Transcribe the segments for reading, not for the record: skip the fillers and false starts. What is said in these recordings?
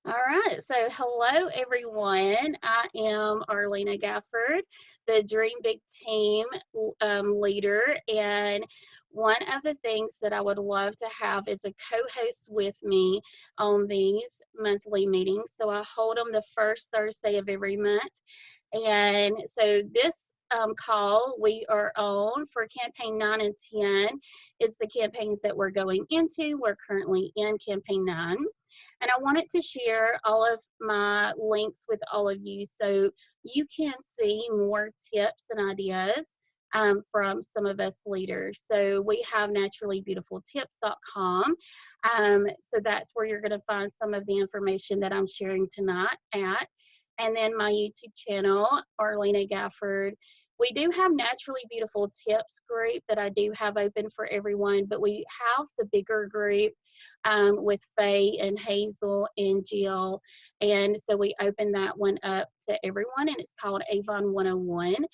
All right, so hello everyone. I am Arlena Gafford, the Dream Big Team leader, and one of the things that I would love to have is a co-host with me on these monthly meetings. So I hold them the first Thursday of every month, and so this call we are on for campaign 9 and 10 is the campaigns that we're going into. We're currently in campaign 9. And I wanted to share all of my links with all of you so you can see more tips and ideas from some of us leaders. So we have naturallybeautifultips.com. So that's where you're going to find some of the information that I'm sharing tonight at. And then my YouTube channel, Arlena Gafford. We do have Naturally Beautiful Tips group that I do have open for everyone, but we have the bigger group with Faye and Hazel and Jill. And so we opened that one up to everyone, and it's called Avon 101.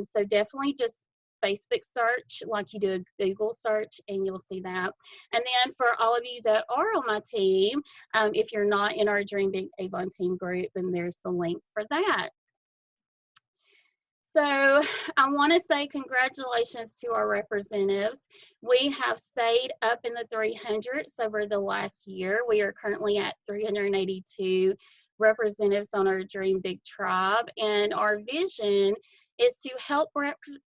So definitely just Facebook search like you do a Google search, and you'll see that. And then for all of you that are on my team, if you're not in our Dream Big Avon team group, then there's the link for that. So I want to say congratulations to our representatives. We have stayed up in the 300s over the last year. We are currently at 382 representatives on our Dream Big Tribe, and our vision is to help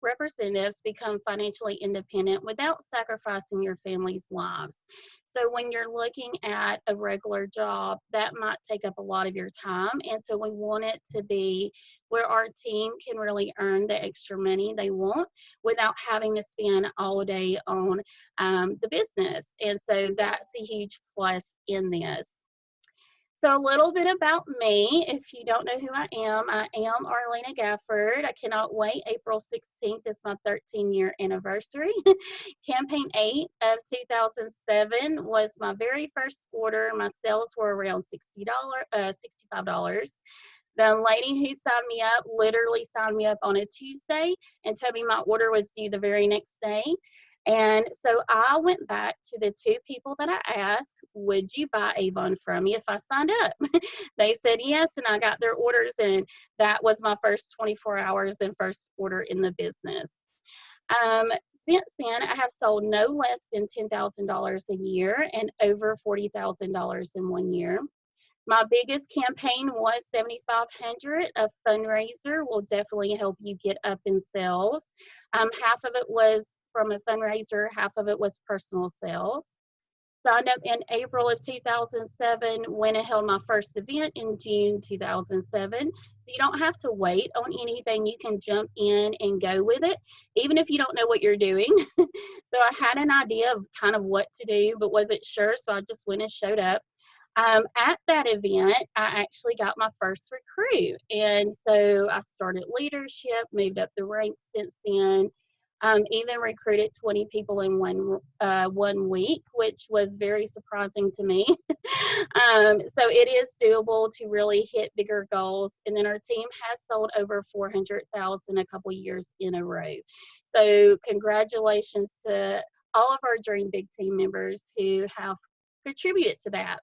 representatives become financially independent without sacrificing your family's lives. So when you're looking at a regular job, that might take up a lot of your time, and so we want it to be where our team can really earn the extra money they want without having to spend all day on the business. And so that's a huge plus in this. So a little bit about me, if you don't know who I am Arlena Gafford. I cannot wait. April 16th is my 13-year anniversary. Campaign 8 of 2007 was my very first order. My sales were around $65. The lady who signed me up literally signed me up on a Tuesday and told me my order was due the very next day. And so I went back to the two people that I asked, would you buy Avon from me if I signed up? They said yes, and I got their orders, and that was my first 24 hours and first order in the business. Since then, I have sold no less than $10,000 a year and over $40,000 in 1 year. My biggest campaign was $7,500. A fundraiser will definitely help you get up in sales. Half of it was from a fundraiser, half of it was personal sales. Signed up in April of 2007, went and held my first event in June 2007. So you don't have to wait on anything. You can jump in and go with it, even if you don't know what you're doing. So I had an idea of kind of what to do, but wasn't sure. So I just went and showed up. At that event, I actually got my first recruit. And so I started leadership, moved up the ranks since then. Even recruited 20 people in one week, which was very surprising to me. So it is doable to really hit bigger goals. And then our team has sold over 400,000 a couple years in a row. So congratulations to all of our Dream Big team members who have contributed to that.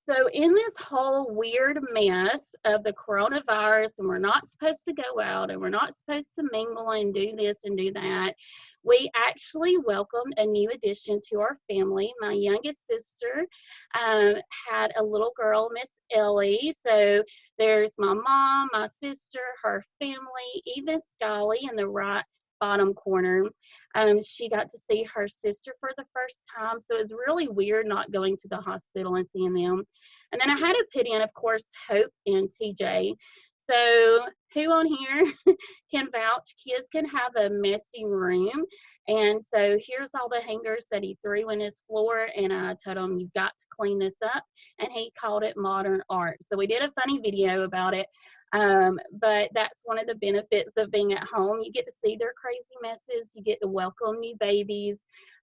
So in this whole weird mess of the coronavirus, and we're not supposed to go out, and we're not supposed to mingle and do this and do that, we actually welcomed a new addition to our family. My youngest sister had a little girl, Miss Ellie. So there's my mom, my sister, her family, even Scully in the right bottom corner. She got to see her sister for the first time, so it was really weird not going to the hospital and seeing them. And then I had to put in, of course, Hope and TJ. So who on here can vouch? Kids can have a messy room. And so here's all the hangers that he threw in his floor, and I told him, you've got to clean this up. And he called it modern art. So we did a funny video about it. But that's one of the benefits of being at home. You get to see their crazy messes. You get to welcome new babies.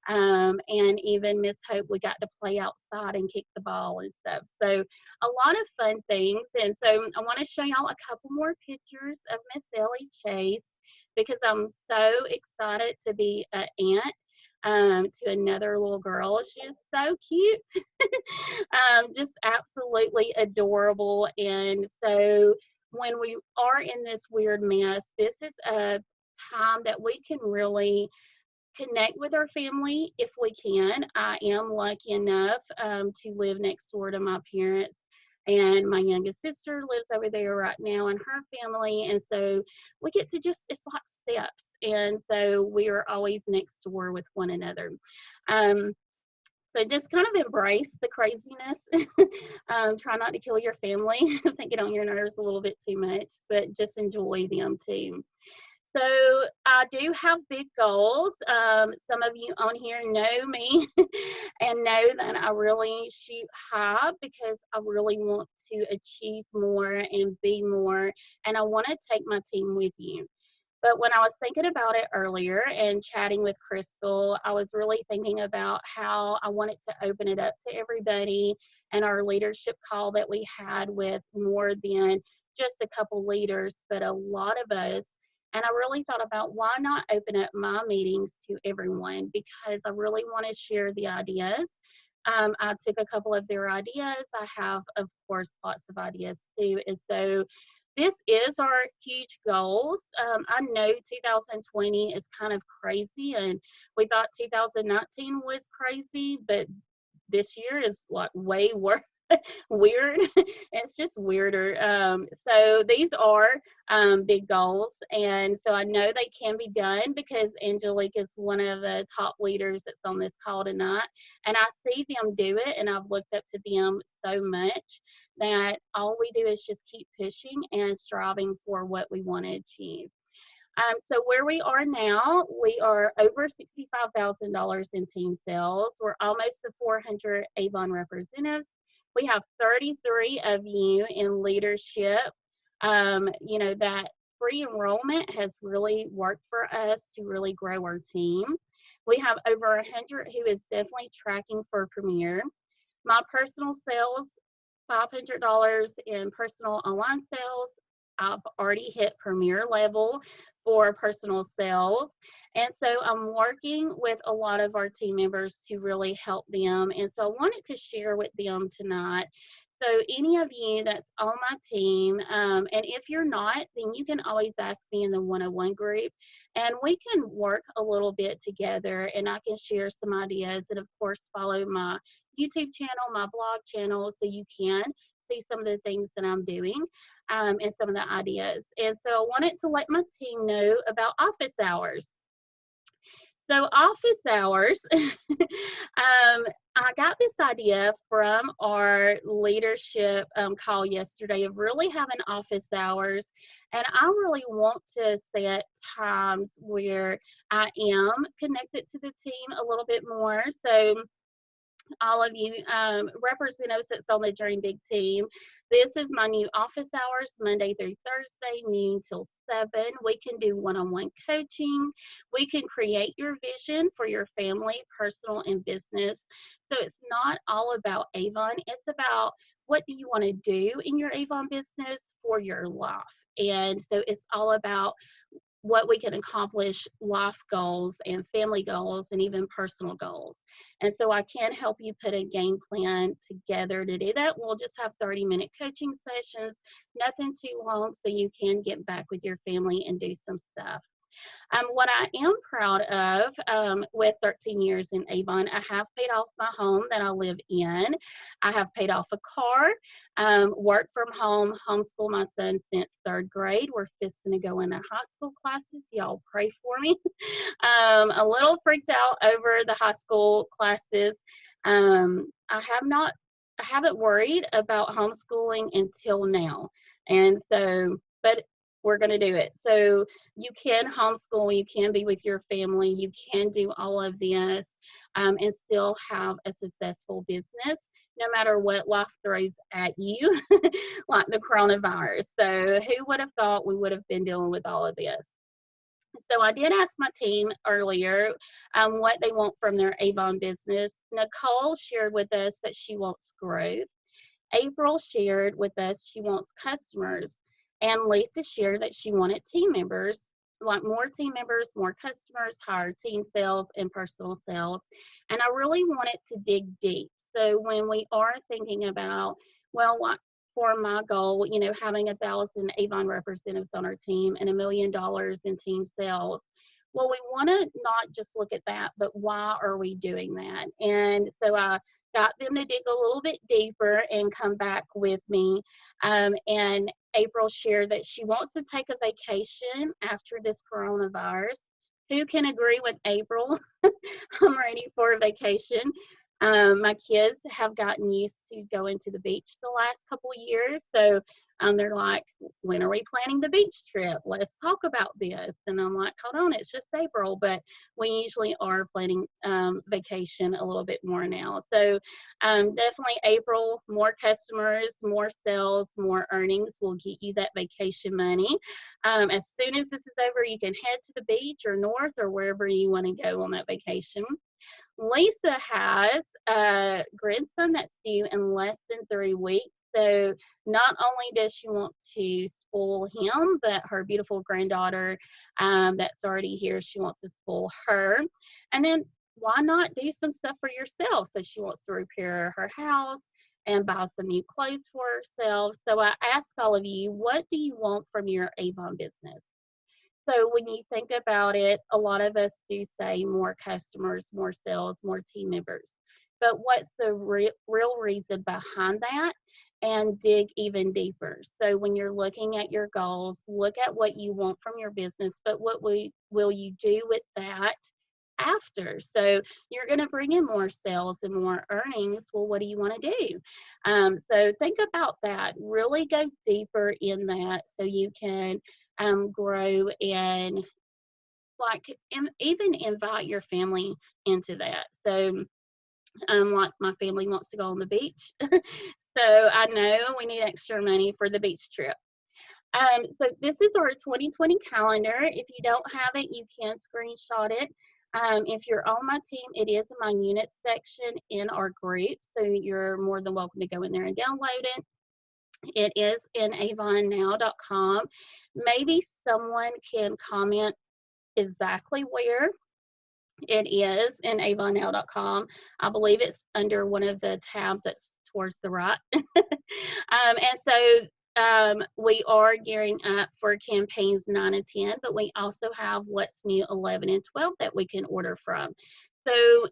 And even Miss Hope, we got to play outside and kick the ball and stuff. So a lot of fun things. And so I want to show y'all a couple more pictures of Miss Ellie Chase because I'm so excited to be an aunt. to another little girl. She's so cute. Just absolutely adorable. And so when we are in this weird mess, this is a time that we can really connect with our family if we can. I am lucky enough to live next door to my parents. And my youngest sister lives over there right now and her family. And so we get to just, it's like steps. And so we are always next door with one another. Um, so just kind of embrace the craziness. Try not to kill your family. I think get on your nerves a little bit too much, but just enjoy them too. So I do have big goals. Some of you on here know me and know that I really shoot high because I really want to achieve more and be more. And I want to take my team with you. But when I was thinking about it earlier and chatting with Crystal, I was really thinking about how I wanted to open it up to everybody and our leadership call that we had with more than just a couple leaders, but a lot of us. And I really thought about why not open up my meetings to everyone because I really want to share the ideas. I took a couple of their ideas. I have, of course, lots of ideas too. And so this is our huge goals. I know 2020 is kind of crazy, and we thought 2019 was crazy, but this year is like way worse. Weird. It's just weirder. So these are big goals, and so I know they can be done because Angelique is one of the top leaders that's on this call tonight, and I see them do it, and I've looked up to them so much that all we do is just keep pushing and striving for what we want to achieve. So where we are now, we are over $65,000 in team sales. We're almost to 400 Avon representatives. We have 33 of you in leadership. That free enrollment has really worked for us to really grow our team. We have over 100 who is definitely tracking for Premier. My personal sales, $500 in personal online sales. I've already hit Premier level for personal sales. And so I'm working with a lot of our team members to really help them. And so I wanted to share with them tonight. So any of you that's on my team, and if you're not, then you can always ask me in the 101 group, and we can work a little bit together, and I can share some ideas, and of course follow my YouTube channel, my blog channel, so you can see some of the things that I'm doing and some of the ideas. And so I wanted to let my team know about office hours. So office hours, I got this idea from our leadership call yesterday of really having office hours. And I really want to set times where I am connected to the team a little bit more. So all of you representatives that's on the Dream Big team. This is my new office hours, Monday through Thursday, noon till 7. We can do one-on-one coaching. We can create your vision for your family, personal, and business. So it's not all about Avon. It's about what do you want to do in your Avon business for your life. And so it's all about what we can accomplish, life goals and family goals and even personal goals. And so I can help you put a game plan together to do that. We'll just have 30-minute coaching sessions, nothing too long, so you can get back with your family and do some stuff. What I am proud of with 13 years in Avon, I have paid off my home that I live in. I have paid off a car, work from home, homeschool my son since 3rd grade. We're fisting to go into high school classes. Y'all pray for me. A little freaked out over the high school classes. I haven't worried about homeschooling until now. And so, but we're going to do it. So you can homeschool, you can be with your family, you can do all of this and still have a successful business, no matter what life throws at you, like the coronavirus. So who would have thought we would have been dealing with all of this? So I did ask my team earlier what they want from their Avon business. Nicole shared with us that she wants growth. April shared with us she wants customers. And Lisa shared that she wanted team members. like more team members, more customers, higher team sales, and personal sales. And I really wanted to dig deep. So when we are thinking about, well, what for my goal, you know, having 1,000 Avon representatives on our team and $1 million in team sales. Well, we want to not just look at that, but why are we doing that? And so I got them to dig a little bit deeper and come back with me. And April shared that she wants to take a vacation after this coronavirus. Who can agree with April? I'm ready for a vacation. My kids have gotten used to going to the beach the last couple of years. So they're like, when are we planning the beach trip? Let's talk about this. And I'm like, hold on, it's just April. But we usually are planning vacation a little bit more now. So definitely April, more customers, more sales, more earnings will get you that vacation money. As soon as this is over, you can head to the beach or north or wherever you want to go on that vacation. Lisa has a grandson that's due in less than 3 weeks. So not only does she want to spoil him, but her beautiful granddaughter that's already here, she wants to spoil her. And then why not do some stuff for yourself? So she wants to repair her house and buy some new clothes for herself. So I ask all of you, what do you want from your Avon business? So when you think about it, a lot of us do say more customers, more sales, more team members. But what's the real reason behind that? And dig even deeper. So when you're looking at your goals, look at what you want from your business, but what will you do with that after? So you're going to bring in more sales and more earnings. Well, what do you want to do? So think about that. Really go deeper in that so you can grow and even invite your family into that. So like my family wants to go on the beach. So I know we need extra money for the beach trip. So this is our 2020 calendar. If you don't have it, you can screenshot it. If you're on my team, it is in my units section in our group. So you're more than welcome to go in there and download it. It is in avonnow.com. Maybe someone can comment exactly where it is in avonnow.com. I believe it's under one of the tabs that's towards the right. And so we are gearing up for campaigns 9 and 10, but we also have what's new 11 and 12 that we can order from. So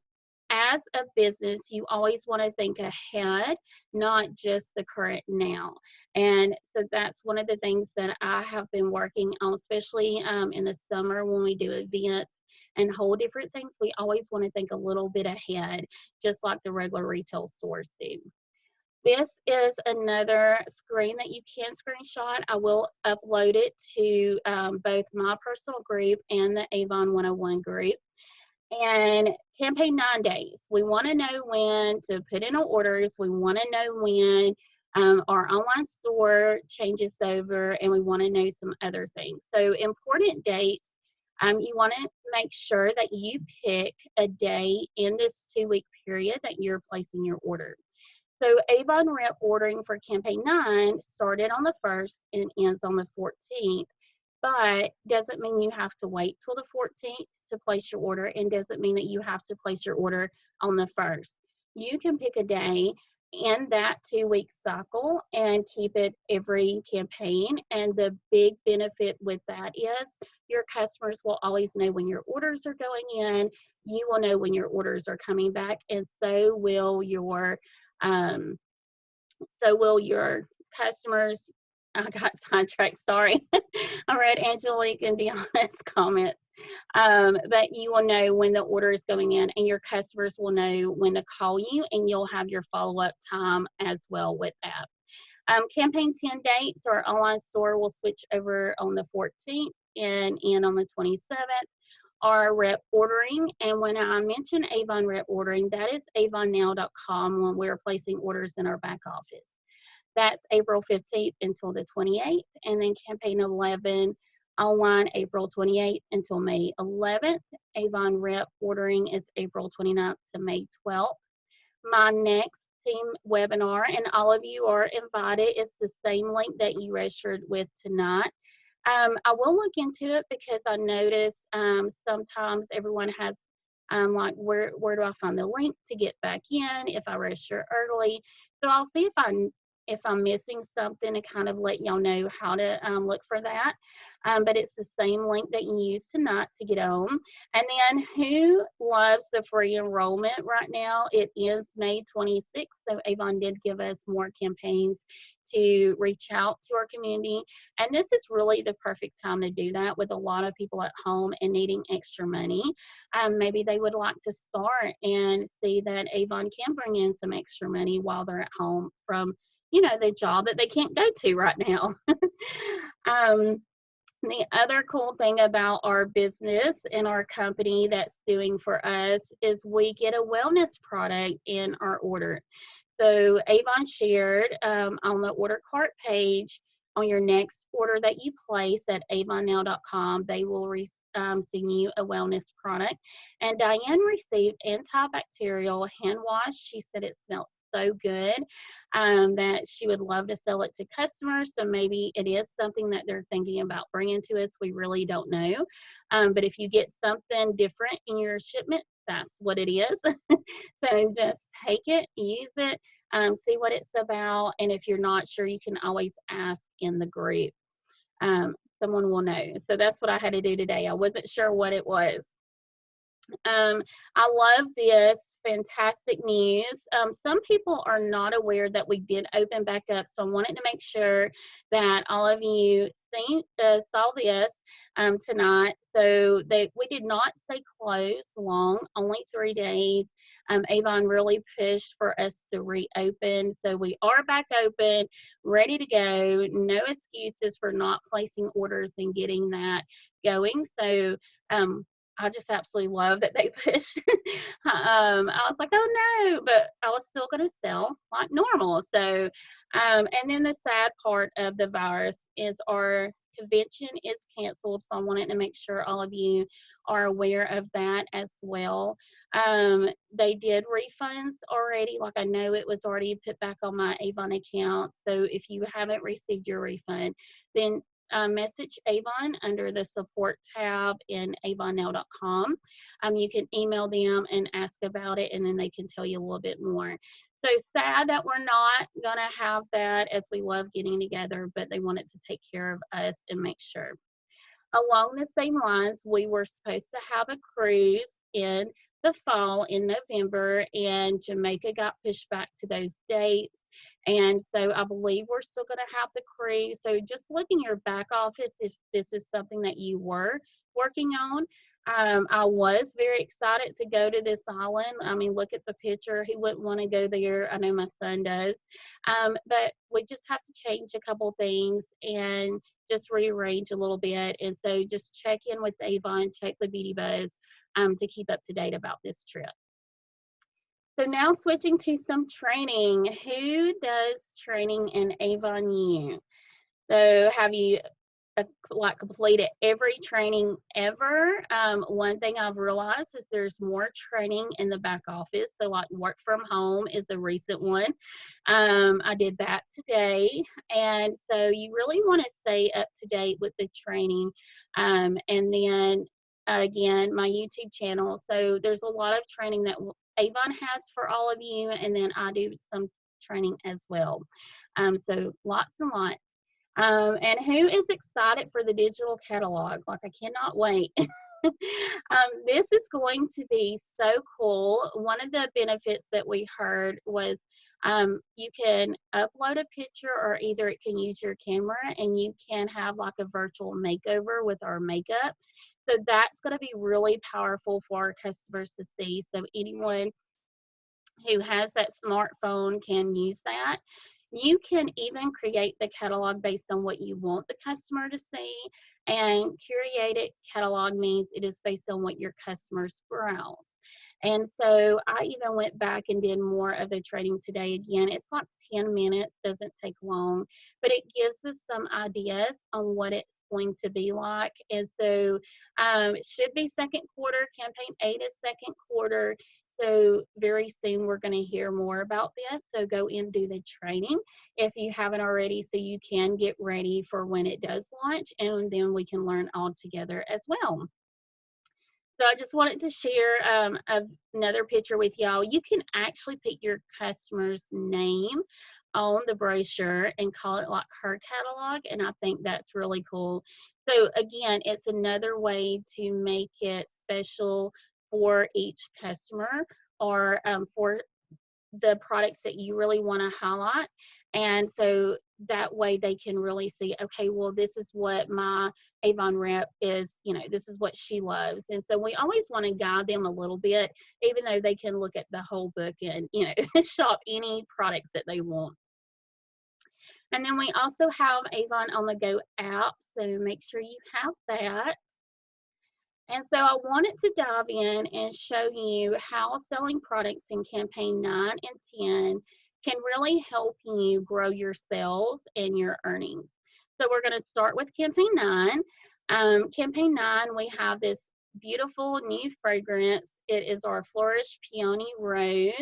as a business, you always want to think ahead, not just the current now. And so that's one of the things that I have been working on, especially in the summer when we do events and whole different things. We always want to think a little bit ahead, just like the regular retail stores do. This is another screen that you can screenshot. I will upload it to both my personal group and the Avon 101 group. And campaign 9 days. We want to know when to put in our orders. We want to know when our online store changes over, and we want to know some other things. So important dates. You want to make sure that you pick a day in this 2-week period that you're placing your order. So Avon Rep ordering for campaign 9 started on the 1st and ends on the 14th. But doesn't mean you have to wait till the 14th to place your order, and doesn't mean that you have to place your order on the 1st. You can pick a day in that 2-week cycle and keep it every campaign. And the big benefit with that is your customers will always know when your orders are going in. You will know when your orders are coming back, and so will your customers. I got sidetracked, sorry. I read Angelique and Deanna's comments. But you will know when the order is going in, and your customers will know when to call you, and you'll have your follow-up time as well with that. Campaign 10 dates, our online store will switch over on the 14th and end on the 27th. Our rep ordering, and when I mention Avon rep ordering, that is avonnow.com when we're placing orders in our back office. That's April 15th until the 28th, and then campaign 11 online April 28th until May 11th. Avon Rep ordering is April 29th to May 12th. My next team webinar, and all of you are invited, it's the same link that you registered with tonight. I will look into it because I notice sometimes everyone has like where do I find the link to get back in if I register early. So I'll see if I'm missing something and kind of let y'all know how to look for that. But it's the same link that you use tonight to get on. And then who loves the free enrollment right now? It is May 26th, so Avon did give us more campaigns to reach out to our community. And this is really the perfect time to do that with a lot of people at home and needing extra money. Maybe they would like to start and see that Avon can bring in some extra money while they're at home from, the job that they can't go to right now. um, the other cool thing about our business and our company that's doing for us is we get a wellness product in our order. So Avon shared on the order cart page on your next order that you place at avonnow.com, they will send you a wellness product. And Diane received antibacterial hand wash. She said it smelled so good that she would love to sell it to customers. So maybe it is something that they're thinking about bringing to us. We really don't know. But if you get something different in your shipment, that's what it is. So just take it, use it, see what it's about. And if you're not sure, you can always ask in the group. Someone will know. So that's what I had to do today. I wasn't sure what it was. I love this fantastic news. Some people are not aware that we did open back up, so I wanted to make sure that all of you saw this tonight. So we did not stay closed long, only 3 days. Avon really pushed for us to reopen, so we are back open, ready to go. No excuses for not placing orders and getting that going. So I just absolutely love that they pushed. I was like, oh no, but I was still going to sell like normal. So, and then the sad part of the virus is our convention is canceled. So I wanted to make sure all of you are aware of that as well. They did refunds already. Like I know it was already put back on my Avon account. So if you haven't received your refund, then message Avon under the support tab in avonnow.com. You can email them and ask about it, and then they can tell you a little bit more. So sad that we're not going to have that, as we love getting together, but they wanted to take care of us and make sure. Along the same lines, we were supposed to have a cruise in the fall in November, and Jamaica got pushed back to those dates. And so I believe we're still going to have the cruise. So just look in your back office if this is something that you were working on. I was very excited to go to this island. I mean, look at the picture. Who wouldn't want to go there? I know my son does. But we just have to change a couple things and just rearrange a little bit. And so just check in with Avon, check the Beauty Buzz to keep up to date about this trip. So now switching to some training. Who does training in Avon U? So have you like completed every training ever? One thing I've realized is there's more training in the back office. So like work from home is a recent one. I did that today. And so you really want to stay up to date with the training. And then again, my YouTube channel. So there's a lot of training that Avon has for all of you. And then I do some training as well. So lots and lots. And who is excited for the digital catalog? Like, I cannot wait. This is going to be so cool. One of the benefits that we heard was you can upload a picture, or either it can use your camera and you can have like a virtual makeover with our makeup. So that's going to be really powerful for our customers to see. So anyone who has that smartphone can use that. You can even create the catalog based on what you want the customer to see, and curated catalog means it is based on what your customers browse. And so I even went back and did more of the training today. Again, it's like 10 minutes, doesn't take long, but it gives us some ideas on what it's going to be like. And so it should be second quarter. Campaign 8 is second quarter. So very soon we're going to hear more about this. So go in and do the training if you haven't already, so you can get ready for when it does launch, and then we can learn all together as well. So I just wanted to share another picture with y'all. You can actually put your customer's name on the brochure and call it like her catalog, and I think that's really cool. So again, it's another way to make it special for each customer, or for the products that you really want to highlight. And so that way they can really see, okay, well, this is what my Avon rep is, this is what she loves. And so we always want to guide them a little bit, even though they can look at the whole book and, shop any products that they want. And then we also have Avon on the Go app, so make sure you have that. And so I wanted to dive in and show you how selling products in campaign 9 and 10 can really help you grow your sales and your earnings. So we're going to start with campaign 9. Campaign 9, we have this beautiful new fragrance. It is our Flourish Peony Rose.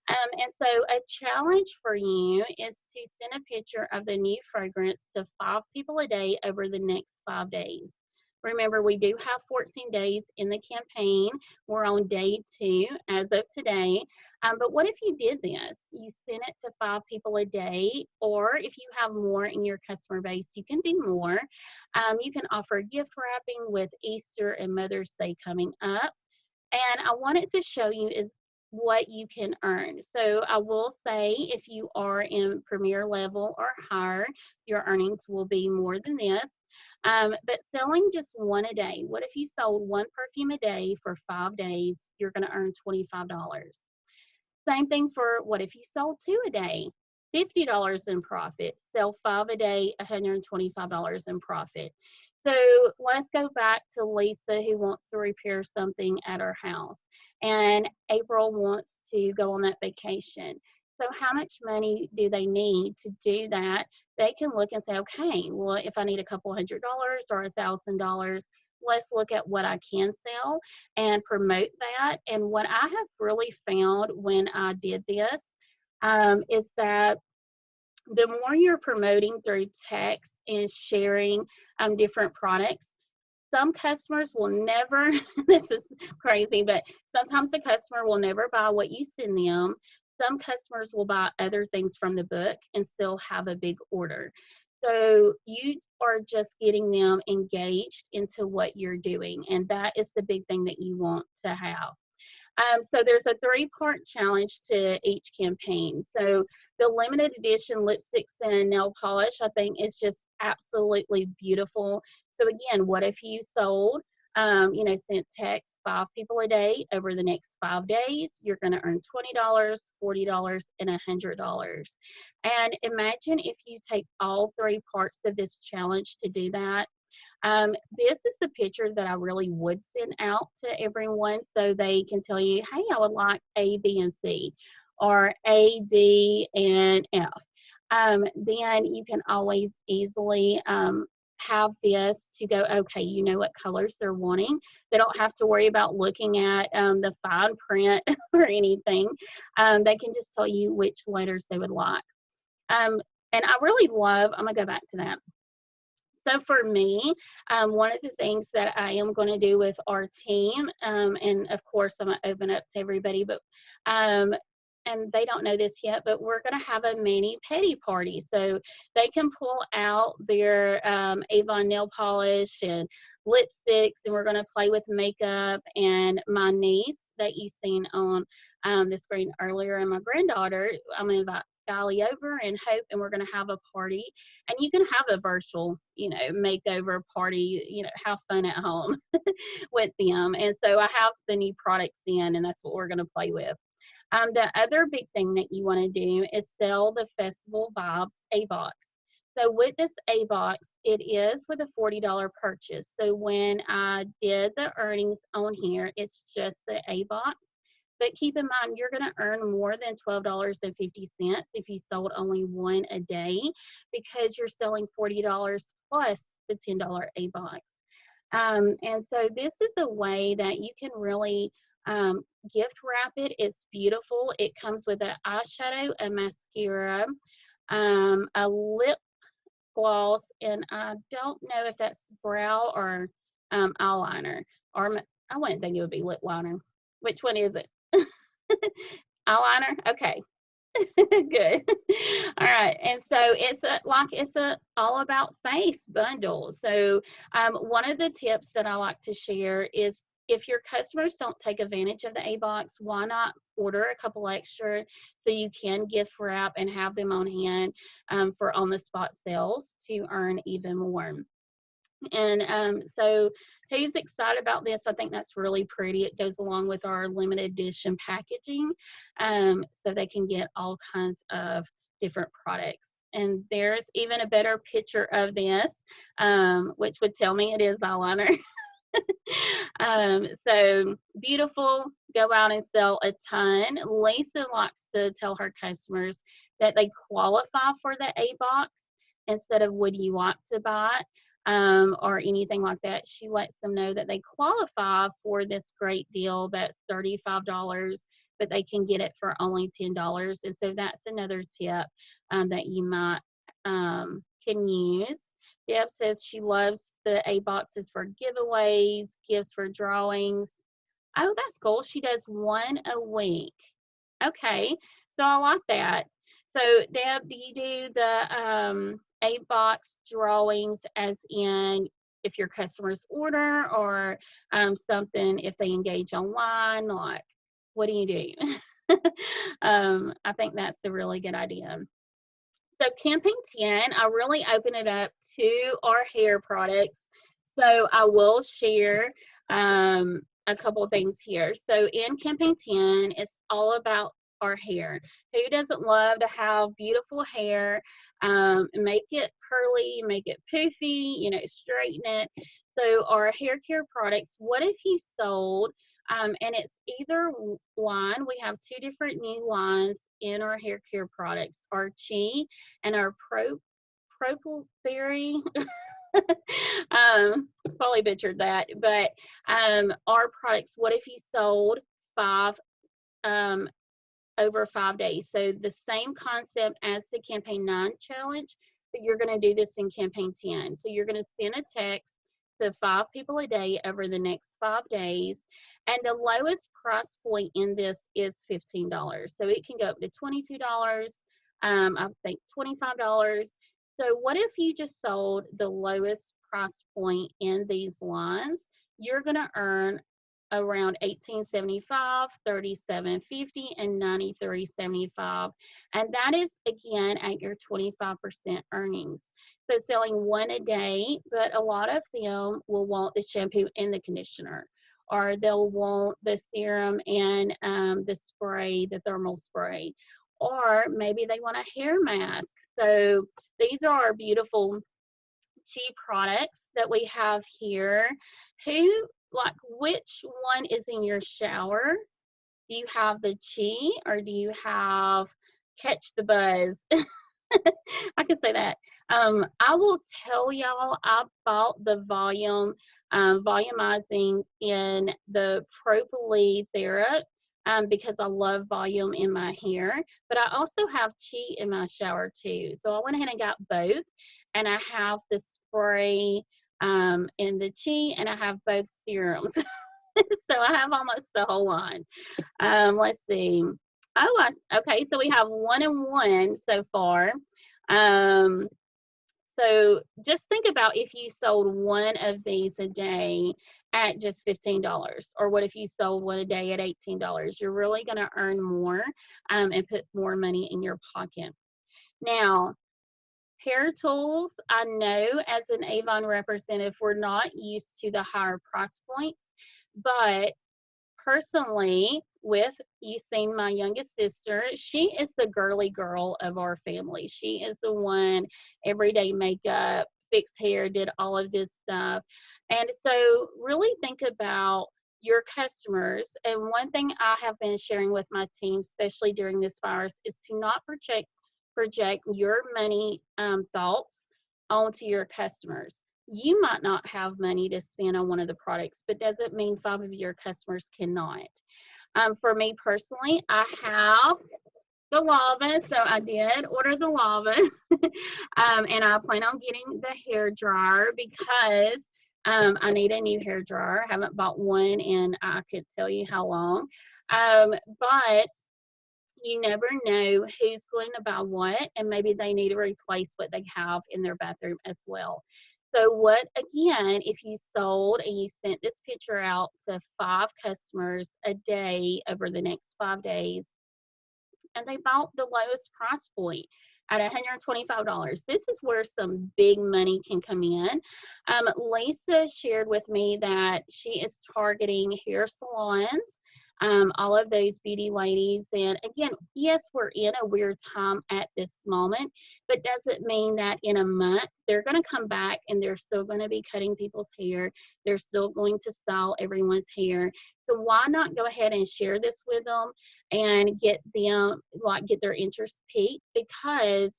And so a challenge for you is to send a picture of the new fragrance to 5 people a day over the next 5 days. Remember, we do have 14 days in the campaign. We're on day 2 as of today. But what if you did this? You sent it to 5 people a day, or if you have more in your customer base, you can do more. You can offer gift wrapping with Easter and Mother's Day coming up. And I wanted to show you is what you can earn. So I will say if you are in premier level or higher, your earnings will be more than this. But selling just one a day, what if you sold 1 perfume a day for 5 days? You're going to earn $25. Same thing for what if you sold 2 a day? $50 in profit. Sell 5 a day, $125 in profit. So let's go back to Lisa, who wants to repair something at her house, and April wants to go on that vacation. So how much money do they need to do that? They can look and say, okay, well, if I need a couple $100 or $1,000, let's look at what I can sell and promote that. And what I have really found when I did this is that the more you're promoting through text and sharing different products, some customers will never, this is crazy, but sometimes the customer will never buy what you send them. Some customers will buy other things from the book and still have a big order. So you are just getting them engaged into what you're doing, and that is the big thing that you want to have. So there's a 3-part challenge to each campaign. So the limited edition lipsticks and nail polish, I think, is just absolutely beautiful. So again, what if you sold, sent text 5 people a day over the next 5 days? You're going to earn $20, $40, and $100. And imagine if you take all 3 parts of this challenge to do that. This is the picture that I really would send out to everyone so they can tell you, hey, I would like A, B, and C, or A, D, and F. Then you can always easily have this to go, okay, you know what colors they're wanting. They don't have to worry about looking at the fine print or anything. They can just tell you which letters they would like. And I really love, I'm going to go back to that. So for me, one of the things that I am going to do with our team, and of course I'm going to open up to everybody, but and they don't know this yet, but we're going to have a mini petty party. So they can pull out their Avon nail polish and lipsticks, and we're going to play with makeup. And my niece that you seen on the screen earlier, and my granddaughter, I'm going to invite Skyly over and Hope, and we're going to have a party. And you can have a virtual, makeover party, have fun at home with them. And so I have the new products in, and that's what we're going to play with. The other big thing that you want to do is sell the Festival Vibes A box. So with this A box, it is with a $40 purchase. So when I did the earnings on here, it's just the A box. But keep in mind, you're going to earn more than $12.50 if you sold only 1 a day, because you're selling $40 plus the $10 A box. And so this is a way that you can really Gift wrap it. It's beautiful. It comes with an eyeshadow, a mascara, a lip gloss, and I don't know if that's brow or eyeliner. Or I wouldn't think it would be lip liner. Which one is it? Eyeliner? Okay. Good. All right. And so it's a all about face bundle. So one of the tips that I like to share is if your customers don't take advantage of the A box, why not order a couple extra so you can gift wrap and have them on hand for on the spot sales to earn even more. And so who's excited about this? I think that's really pretty. It goes along with our limited edition packaging, so they can get all kinds of different products. And there's even a better picture of this, which would tell me it is eyeliner. So beautiful, go out and sell a ton. Lisa likes to tell her customers that they qualify for the A box instead of would you like to buy or anything like that. She lets them know that they qualify for this great deal that's $35, but they can get it for only $10. And so that's another tip that you might can use. Deb says she loves the A boxes for giveaways, gifts for drawings. Oh, that's cool. She does one a week. Okay, so I like that. So, Deb, do you do the A box drawings as in if your customers order or something if they engage online? Like, what do you do? I think that's a really good idea. So campaign 10, I really open it up to our hair products. So I will share a couple of things here. So in campaign 10, it's all about our hair. Who doesn't love to have beautiful hair, make it curly, make it poofy, straighten it. So our hair care products, what if you sold, and it's either line, we have two different new lines in our hair care products, our Chi and our Propelberry. Probably butchered that, but our products, what if you sold five um, over 5 days? So the same concept as the campaign 9 challenge, but you're going to do this in campaign 10. So you're going to send a text to 5 people a day over the next 5 days. And the lowest price point in this is $15. So it can go up to $22, I think $25. So what if you just sold the lowest price point in these lines? You're going to earn around $18.75, $37.50, and $93.75, and that is again at your 25% earnings. So selling one a day, but a lot of them will want the shampoo and the conditioner, or they'll want the serum and the spray, the thermal spray, or maybe they want a hair mask. So these are our beautiful Chi products that we have here. Which one is in your shower? Do you have the Chi or do you have Catch the Buzz? I can say that. I will tell y'all I bought the volumizing in the Propylene Thera because I love volume in my hair, but I also have Chi in my shower too. So I went ahead and got both, and I have the spray in the Chi, and I have both serums. So I have almost the whole line. Let's see. Oh, okay. So we have 1 and 1 so far. So just think about if you sold one of these a day at just $15, or what if you sold one a day at $18? You're really going to earn more and put more money in your pocket. Now, hair tools, I know as an Avon representative, we're not used to the higher price points, but personally, with you seen my youngest sister, she is the girly girl of our family. She is the one, everyday makeup, fixed hair, did all of this stuff. And so really think about your customers. And one thing I have been sharing with my team, especially during this virus, is to not project your money thoughts onto your customers. You might not have money to spend on one of the products, but doesn't mean 5 of your customers cannot. For me personally, I have the lava, so I did order the lava, and I plan on getting the hair dryer because I need a new hair dryer. I haven't bought one, and I could tell you how long. But you never know who's going to buy what, and maybe they need to replace what they have in their bathroom as well. So, what again, if you sold and you sent this picture out to 5 customers a day over the next 5 days, and they bought the lowest price point at $125. This is where some big money can come in. Lisa shared with me that she is targeting hair salons, all of those beauty ladies. And again, yes, we're in a weird time at this moment, but doesn't mean that in a month they're going to come back and they're still going to be cutting people's hair. They're still going to style everyone's hair. So why not go ahead and share this with them and get them, like, get their interest peaked, because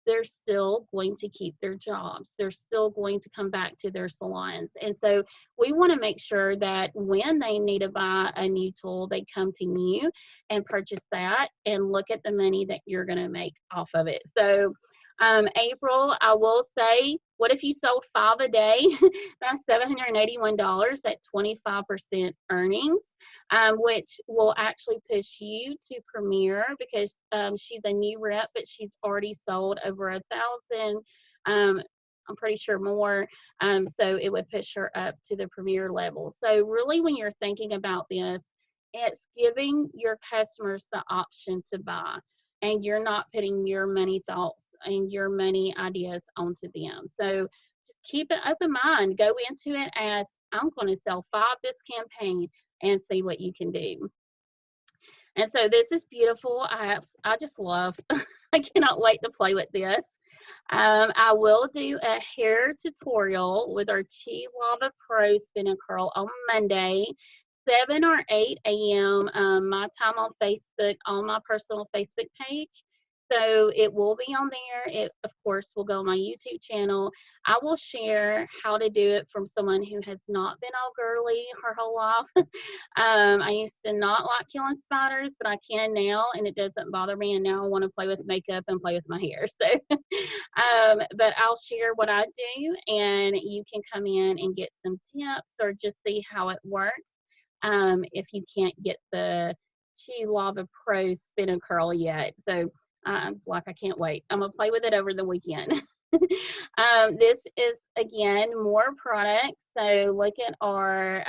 they're still going to keep their jobs. They're still going to come back to their salons. And so we want to make sure that when they need to buy a new tool, they come to you and purchase that and look at the money that you're going to make off of it. So April, I will say, what if you sold 5 a day? That's $781 at 25% earnings, which will actually push you to Premier, because she's a new rep, but she's already sold over 1,000. I'm pretty sure more. So it would push her up to the Premier level. So really, when you're thinking about this, it's giving your customers the option to buy, and you're not putting your money thoughts and your money ideas onto them. So just keep an open mind. Go into it as, I'm going to sell 5 this campaign, and see what you can do. And so this is beautiful. I just love, I cannot wait to play with this. I will do a hair tutorial with our Chi Lava Pro Spin and Curl on Monday, 7 or 8 a.m. My time on Facebook, on my personal Facebook page. So it will be on there. It, of course, will go on my YouTube channel. I will share how to do it from someone who has not been all girly her whole life. I used to not like killing spiders, but I can now, and it doesn't bother me. And now I want to play with makeup and play with my hair. So, but I'll share what I do, and you can come in and get some tips or just see how it works. If you can't get the Chi Lava Pro Spin and Curl yet. So, like, I can't wait. I'm going to play with it over the weekend. This is, again, more products. So look at our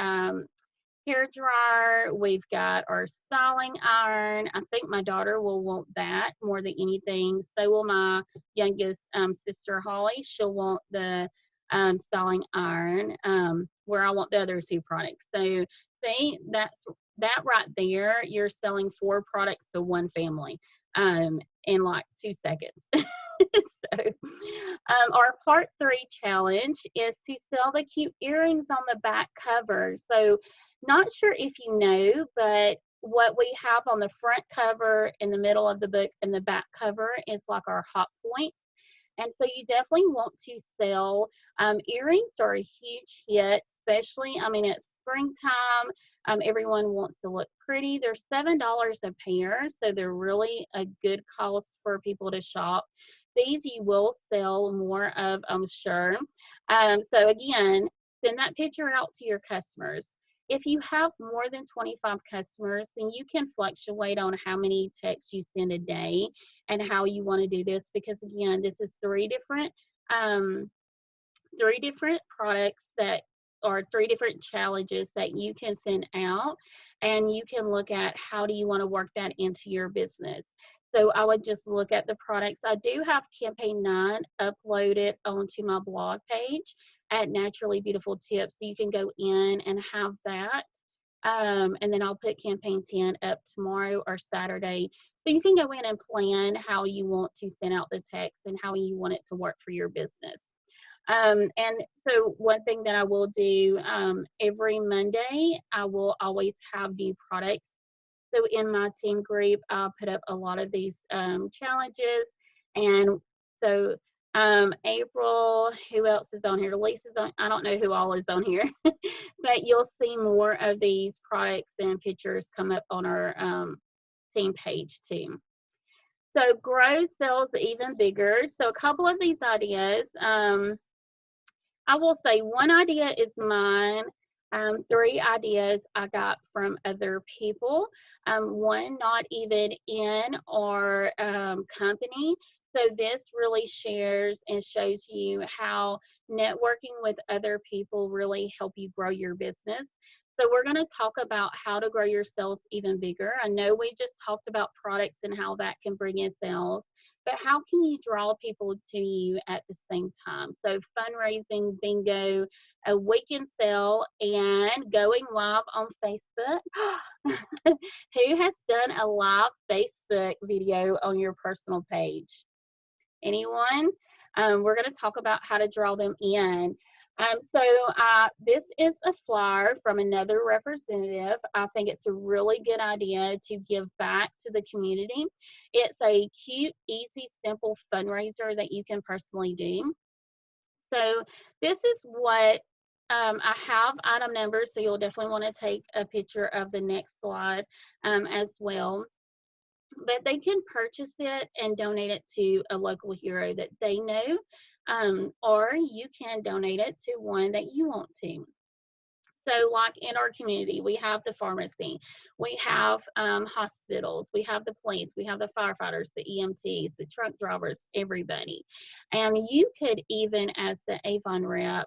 hair dryer. We've got our styling iron. I think my daughter will want that more than anything. So will my youngest sister, Holly. She'll want the styling iron, where I want the other 2 products. So see, that right there, you're selling 4 products to one family in like 2 seconds. So, our part 3 challenge is to sell the cute earrings on the back cover. So, not sure if you know, but what we have on the front cover, in the middle of the book, and the back cover is like our hot points. And so you definitely want to sell. Earrings are a huge hit, especially, I mean, it's springtime. Everyone wants to look pretty. They're $7 a pair, so they're really a good cost for people to shop. These you will sell more of, I'm sure. So again, send that picture out to your customers. If you have more than 25 customers, then you can fluctuate on how many texts you send a day and how you want to do this, because again, this is 3 different products that are 3 different challenges that you can send out, and you can look at how do you want to work that into your business. So I would just look at the products. I do have campaign 9 uploaded onto my blog page at Naturally Beautiful Tips, so you can go in and have that. And then I'll put campaign 10 up tomorrow or Saturday. So you can go in and plan how you want to send out the text and how you want it to work for your business. And so one thing that I will do, every Monday, I will always have new products. So in my team group, I'll put up a lot of these challenges. And so April, who else is on here? Lisa's on, I don't know who all is on here, but you'll see more of these products and pictures come up on our team page too. So grow sales even bigger. So a couple of these ideas, I will say one idea is mine. 3 ideas I got from other people. One not even in our company. So this really shares and shows you how networking with other people really help you grow your business. So we're going to talk about how to grow your sales even bigger. I know we just talked about products and how that can bring in sales, but how can you draw people to you at the same time? So fundraising, bingo, a weekend sale, and going live on Facebook. Who has done a live Facebook video on your personal page? Anyone? We're going to talk about how to draw them in. This is a flyer from another representative. I think it's a really good idea to give back to the community. It's a cute, easy, simple fundraiser that you can personally do. So this is what I have item numbers, so you'll definitely want to take a picture of the next slide as well. But they can purchase it and donate it to a local hero that they know, or you can donate it to one that you want to. So like in our community, we have the pharmacy, we have hospitals, we have the police, we have the firefighters, the EMTs, the truck drivers, everybody. And you could even, as the Avon rep,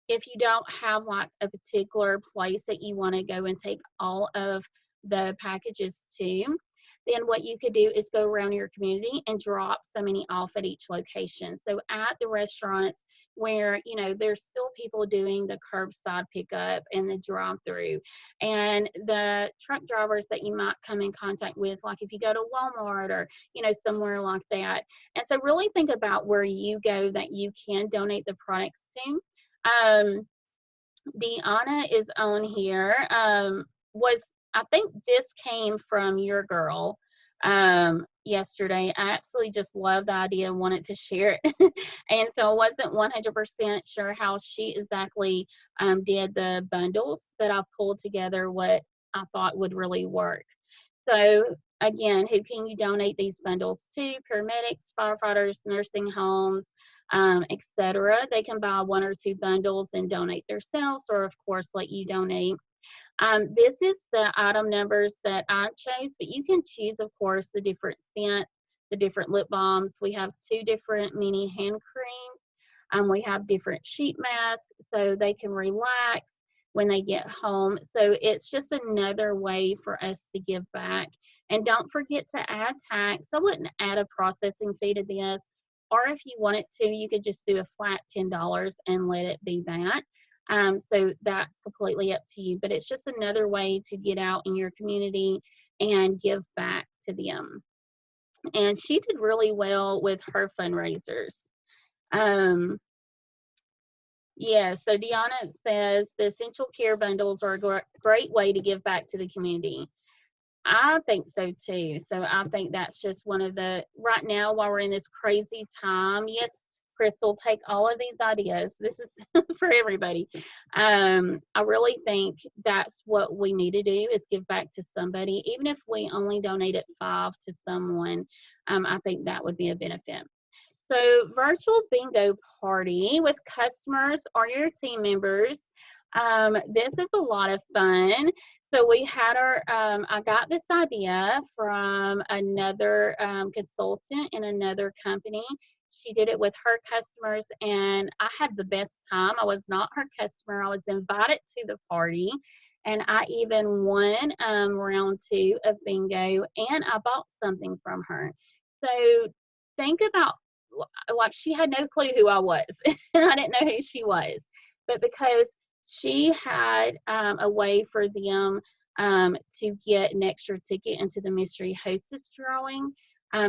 if you don't have like a particular place that you want to go and take all of the packages to, then what you could do is go around your community and drop so many off at each location. So at the restaurants, where there's still people doing the curbside pickup and the drive-through, and the truck drivers that you might come in contact with, like if you go to Walmart or somewhere like that. And so really think about where you go that you can donate the products to. Deanna is on here. I think this came from your girl yesterday. I absolutely just love the idea and wanted to share it. And so I wasn't 100% sure how she exactly did the bundles, but I pulled together what I thought would really work. So again, who can you donate these bundles to? Paramedics, firefighters, nursing homes, etc. They can buy 1 or 2 bundles and donate themselves, or of course let you donate. This is the item numbers that I chose, but you can choose, of course, the different scents, the different lip balms. We have 2 different mini hand creams. We have different sheet masks so they can relax when they get home. So it's just another way for us to give back. And don't forget to add tax. I wouldn't add a processing fee to this, or if you wanted to, you could just do a flat $10 and let it be that. So that's completely up to you, but it's just another way to get out in your community and give back to them. And she did really well with her fundraisers. Yeah, so Deanna says the essential care bundles are a great way to give back to the community. I think so too. So I think that's just one of the, right now while we're in this crazy time, yes, Crystal, take all of these ideas. This is for everybody. I really think that's what we need to do is give back to somebody. Even if we only donated 5 to someone, I think that would be a benefit. So virtual bingo party with customers or your team members. This is a lot of fun. So we had I got this idea from another consultant in another company. She did it with her customers, and I had the best time. I was not her customer. I was invited to the party, and I even won round 2 of bingo, and I bought something from her. So think about, like, she had no clue who I was. I didn't know who she was. But because she had a way for them to get an extra ticket into the mystery hostess drawing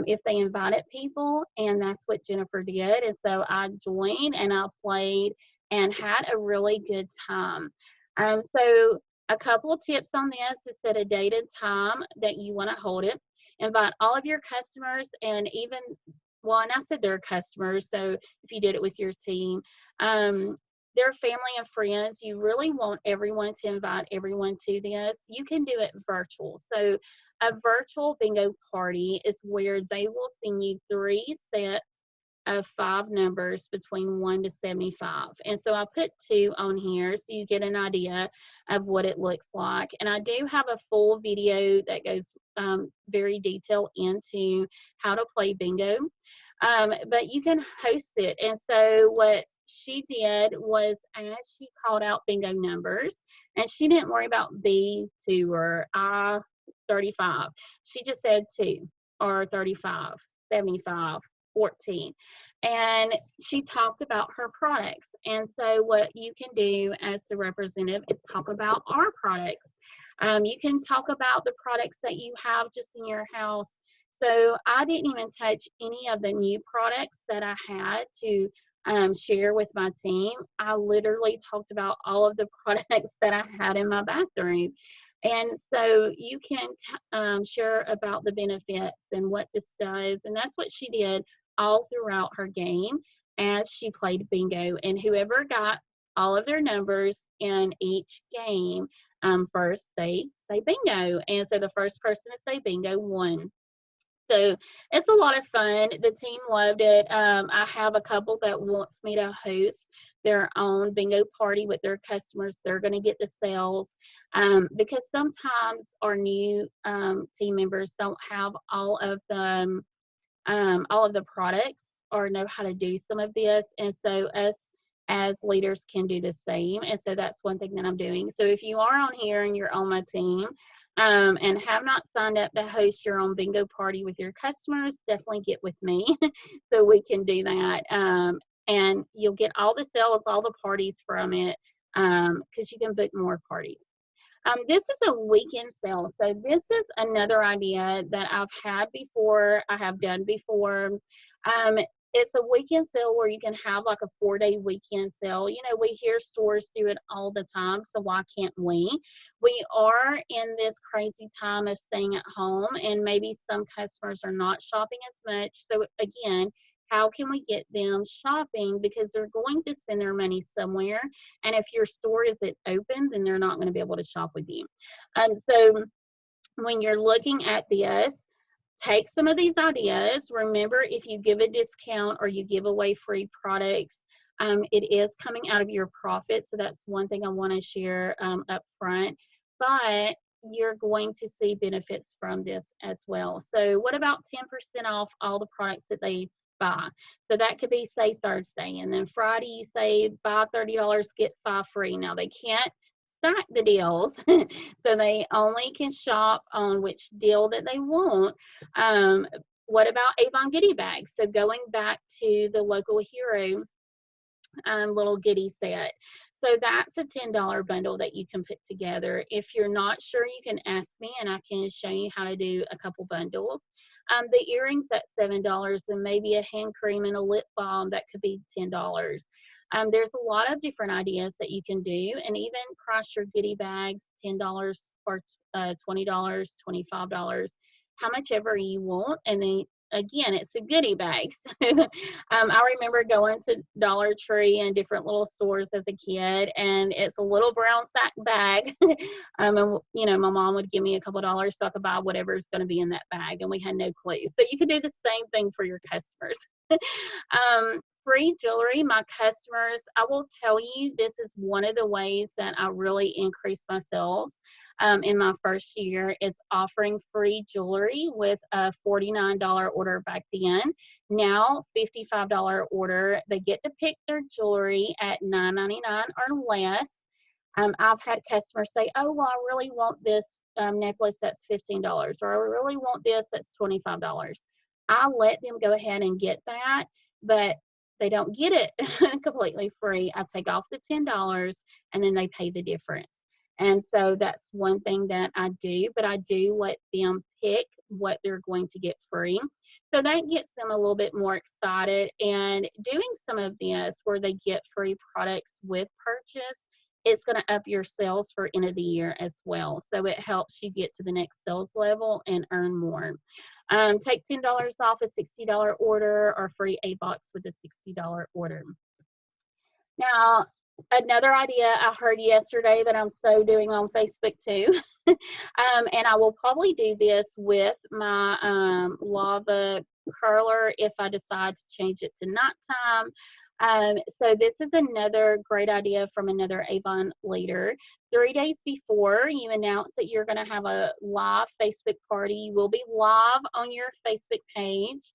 if they invited people, and that's what Jennifer did. And so I joined and I played and had a really good time. So a couple of tips on this is set a date and time that you want to hold it. Invite all of your customers and even well, and I said they're customers, so if you did it with your team, um, they're family and friends. You really want everyone to invite everyone to this. You can do it virtual. So a virtual bingo party is where they will send you 3 sets of 5 numbers between 1 to 75. And so I put 2 on here so you get an idea of what it looks like. And I do have a full video that goes very detailed into how to play bingo. But you can host it. And so what she did was, as she called out bingo numbers, and she didn't worry about B2 or I35. She just said 2 or 35, 75, 14. And she talked about her products. And so what you can do as the representative is talk about our products. You can talk about the products that you have just in your house. So I didn't even touch any of the new products that I had to share with my team. I literally talked about all of the products that I had in my bathroom. And so you can share about the benefits and what this does. And that's what she did all throughout her game as she played bingo. And whoever got all of their numbers in each game first, they say bingo. And so the first person to say bingo won. So it's a lot of fun. The team loved it. I have a couple that wants me to host their own bingo party with their customers. They're going to get the sales because sometimes our new team members don't have all of the products or know how to do some of this. And so us as leaders can do the same. And so that's one thing that I'm doing. So if you are on here and you're on my team and have not signed up to host your own bingo party with your customers, definitely get with me so we can do that. And you'll get all the sales, all the parties from it because you can book more parties. This is a weekend sale. So this is another idea that I've had before, I have done before. It's a weekend sale where you can have like a 4-day weekend sale. You know, we hear stores do it all the time, so why can't we? We are in this crazy time of staying at home, and maybe some customers are not shopping as much. So again, how can we get them shopping? Because they're going to spend their money somewhere. And if your store isn't open, then they're not going to be able to shop with you. So when you're looking at this, take some of these ideas. Remember, if you give a discount or you give away free products, it is coming out of your profit. So that's one thing I want to share up front. But you're going to see benefits from this as well. So what about 10% off all the products that they buy? So that could be, say, Thursday, and then Friday you say buy $30, get 5 free. Now they can't stack the deals, so they only can shop on which deal that they want. What about Avon goodie bags? So going back to the local hero little goodie set. So that's a $10 bundle that you can put together. If you're not sure, you can ask me and I can show you how to do a couple bundles. The earrings at $7 and maybe a hand cream and a lip balm that could be $10. There's a lot of different ideas that you can do, and even price your goodie bags $10 or $20, $25, how much ever you want, and then again, it's a goodie bag. I remember going to Dollar Tree and different little stores as a kid, and it's a little brown sack bag. And you know, my mom would give me a couple dollars so I could buy whatever's going to be in that bag, and we had no clue. So you can do the same thing for your customers. Free jewelry, my customers, I will tell you, this is one of the ways that I really increased my sales in my first year, is offering free jewelry with a $49 order back then. Now, $55 order, they get to pick their jewelry at $9.99 or less. I've had customers say, oh, well, I really want this necklace that's $15, or I really want this that's $25. I let them go ahead and get that, but they don't get it completely free. I take off the $10 and then they pay the difference. And so that's one thing that I do, but I do let them pick what they're going to get free. So that gets them a little bit more excited. And doing some of this where they get free products with purchase, it's going to up your sales for end of the year as well. So it helps you get to the next sales level and earn more. Take $10 off a $60 order or free a box with a $60 order. Now, another idea I heard yesterday that I'm so doing on Facebook too, and I will probably do this with my lava curler if I decide to change it to nighttime. So this is another great idea from another Avon leader. 3 days before you announce that you're going to have a live Facebook party, you will be live on your Facebook page.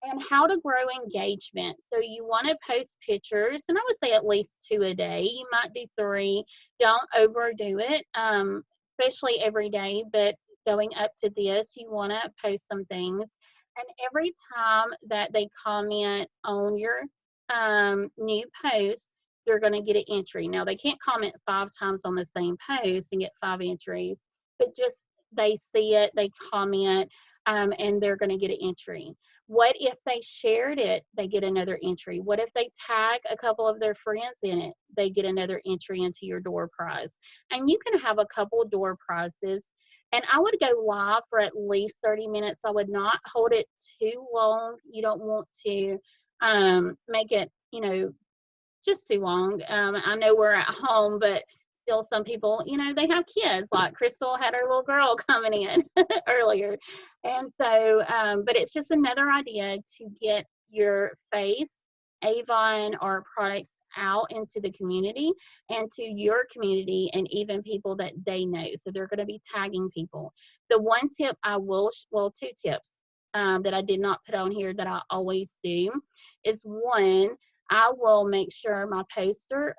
And how to grow engagement. So you want to post pictures, and I would say at least 2 a day. You might do 3. Don't overdo it, especially every day. But going up to this, you want to post some things. And every time that they comment on your new post, they're going to get an entry. Now, they can't comment 5 times on the same post and get 5 entries, but just they see it, they comment, and they're going to get an entry. What if they shared it? They get another entry. What if they tag a couple of their friends in it? They get another entry into your door prize. And you can have a couple door prizes. And I would go live for at least 30 minutes. I would not hold it too long. You don't want to make it, just too long. I know we're at home, but still some people, they have kids. Like Crystal had her little girl coming in earlier. And so, but it's just another idea to get your face, Avon, or products out into the community and to your community and even people that they know. So they're going to be tagging people. The one tip well, 2 tips that I did not put on here that I always do is, one, I will make sure my posts are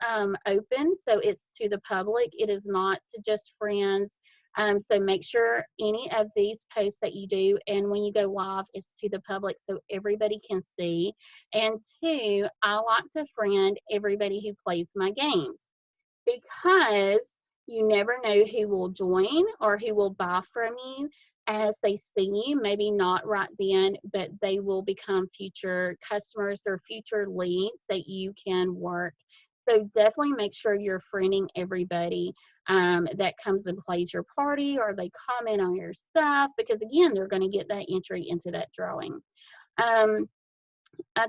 open, so it's to the public. It is not to just friends. So make sure any of these posts that you do, and when you go live, is to the public so everybody can see. And 2, I like to friend everybody who plays my games, because you never know who will join or who will buy from you as they see you, maybe not right then, but they will become future customers or future leads that you can work. So definitely make sure you're friending everybody that comes and plays your party or they comment on your stuff, because again, they're going to get that entry into that drawing. A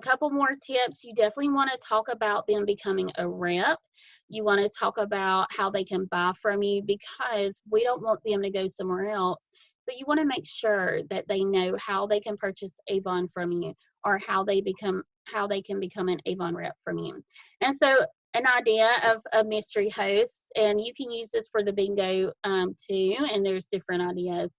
couple more tips. You definitely want to talk about them becoming a rep. You want to talk about how they can buy from you, because we don't want them to go somewhere else. But you want to make sure that they know how they can purchase Avon from you, or how they can become an Avon rep from you. And so an idea of a mystery host, and you can use this for the bingo too, and there's different ideas.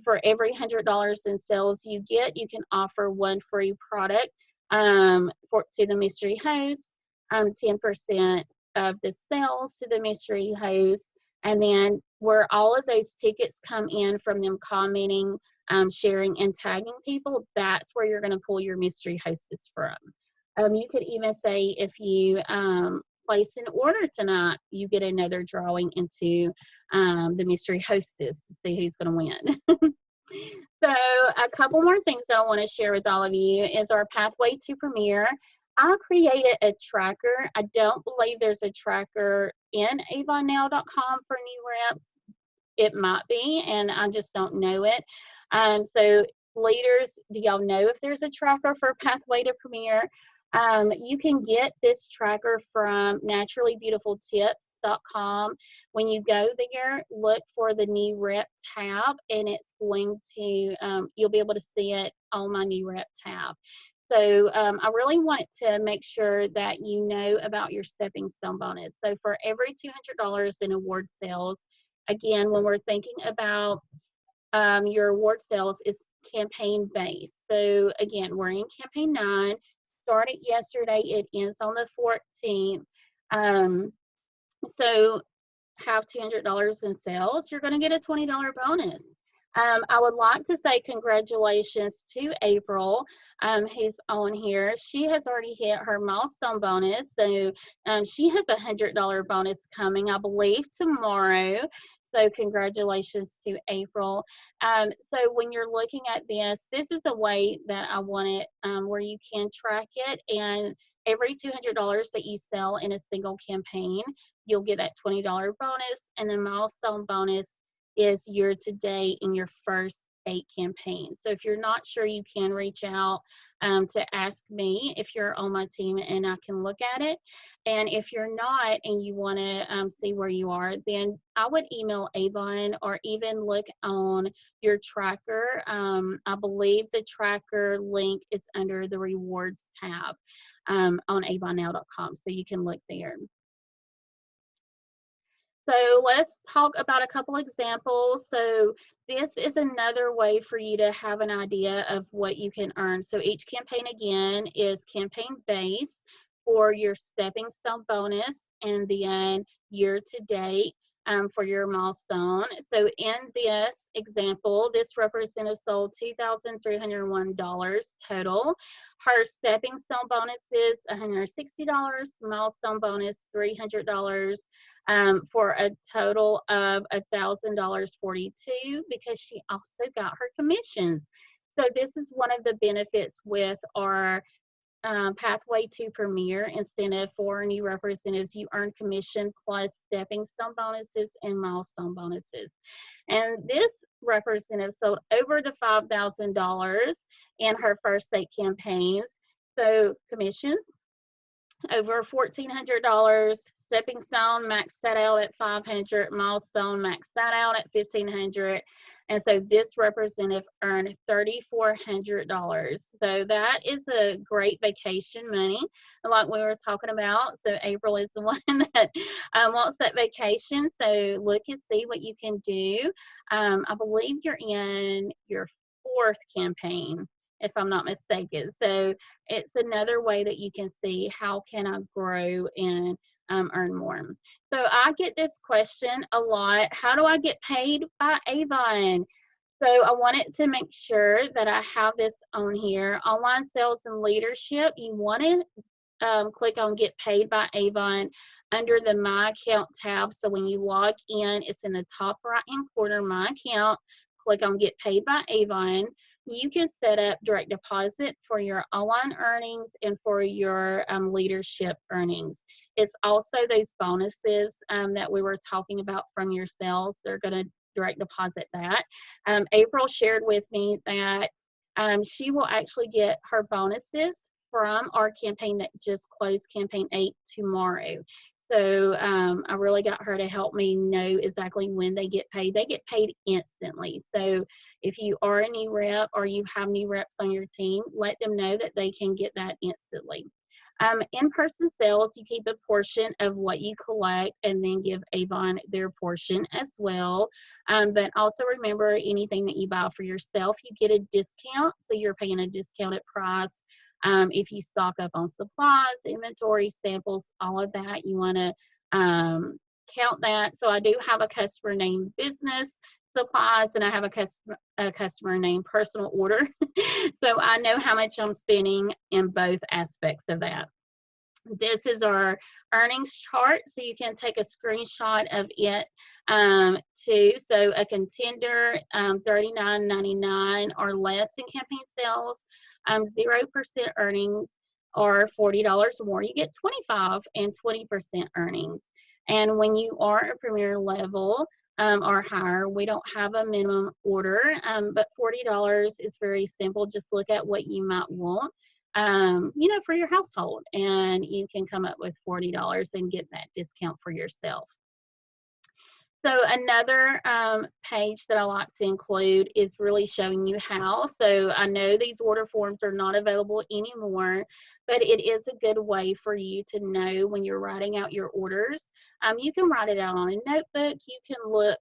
For every $100 in sales you get, you can offer 1 free product to the mystery host, 10% of the sales to the mystery host, and then where all of those tickets come in from them commenting, sharing, and tagging people, that's where you're going to pull your mystery hostess from. You could even say, if you place an order tonight, you get another drawing into the mystery hostess to see who's going to win. So a couple more things that I want to share with all of you is our pathway to Premier. I created a tracker. I don't believe there's a tracker in avonnow.com for new reps. It might be, and I just don't know it. So leaders, do y'all know if there's a tracker for Pathway to Premier? You can get this tracker from naturallybeautifultips.com. When you go there, look for the new rep tab, and it's going to, you'll be able to see it on my new rep tab. So I really want to make sure that you know about your stepping stone bonus. So for every $200 in award sales, again, when we're thinking about your award sales, it's campaign based. So again, we're in campaign 9. Started yesterday. It ends on the 14th. So have $200 in sales, you're going to get a $20 bonus. I would like to say congratulations to April, who's on here. She has already hit her milestone bonus, so she has a $100 bonus coming, I believe, tomorrow. So congratulations to April. So when you're looking at this, this is a way that I want it where you can track it, and every $200 that you sell in a single campaign, you'll get that $20 bonus, and the milestone bonus is year to date in your first 8 campaigns. So if you're not sure, you can reach out to ask me if you're on my team, and I can look at it. And if you're not and you want to see where you are, then I would email Avon or even look on your tracker. I believe the tracker link is under the rewards tab on avonnow.com, so you can look there. So let's talk about a couple examples. So this is another way for you to have an idea of what you can earn. So each campaign again is campaign base for your stepping stone bonus, and then year to date for your milestone. So in this example, this representative sold $2,301 total. Her stepping stone bonus is $160, milestone bonus $300, for a total of $1,042, because she also got her commissions. So this is one of the benefits with our Pathway to Premier incentive for new representatives. You earn commission plus stepping stone bonuses and milestone bonuses. And this representative sold over the $5,000 in her first 8 campaigns. So commissions over $1,400, stepping stone maxed that out at $500, milestone maxed that out at $1,500, and so this representative earned $3,400. So that is a great vacation money, like we were talking about. So April is the one that wants that vacation. So look and see what you can do. I believe you're in your 4th campaign, if I'm not mistaken. So it's another way that you can see, how can I grow and earn more. So I get this question a lot: how do I get paid by Avon? So I wanted to make sure that I have this on here. Online sales and leadership, you want to click on Get Paid by Avon under the My Account tab. So when you log in, it's in the top right hand corner, My Account. Click on Get Paid by Avon. You can set up direct deposit for your online earnings and for your leadership earnings. It's also those bonuses that we were talking about from your sales. They're going to direct deposit that. April shared with me that she will actually get her bonuses from our campaign that just closed, campaign 8, tomorrow. So I really got her to help me know exactly when they get paid. They get paid instantly. So if you are a new rep or you have new reps on your team, let them know that they can get that instantly. In-person sales, you keep a portion of what you collect and then give Avon their portion as well. But also remember, anything that you buy for yourself, you get a discount. So you're paying a discounted price. If you stock up on supplies, inventory, samples, all of that, you want to count that. So I do have a customer named Business Supplies, and I have a customer named Personal Order. So I know how much I'm spending in both aspects of that. This is our earnings chart, so you can take a screenshot of it too. So a contender, $39.99 or less in campaign sales, 0% earnings, or $40 or more, you get 25 and 20% earnings. And when you are a premier level or higher, we don't have a minimum order, but $40 is very simple. Just look at what you might want, for your household, and you can come up with $40 and get that discount for yourself. So another page that I like to include is really showing you how. So I know these order forms are not available anymore, but it is a good way for you to know when you're writing out your orders. You can write it out on a notebook. You can look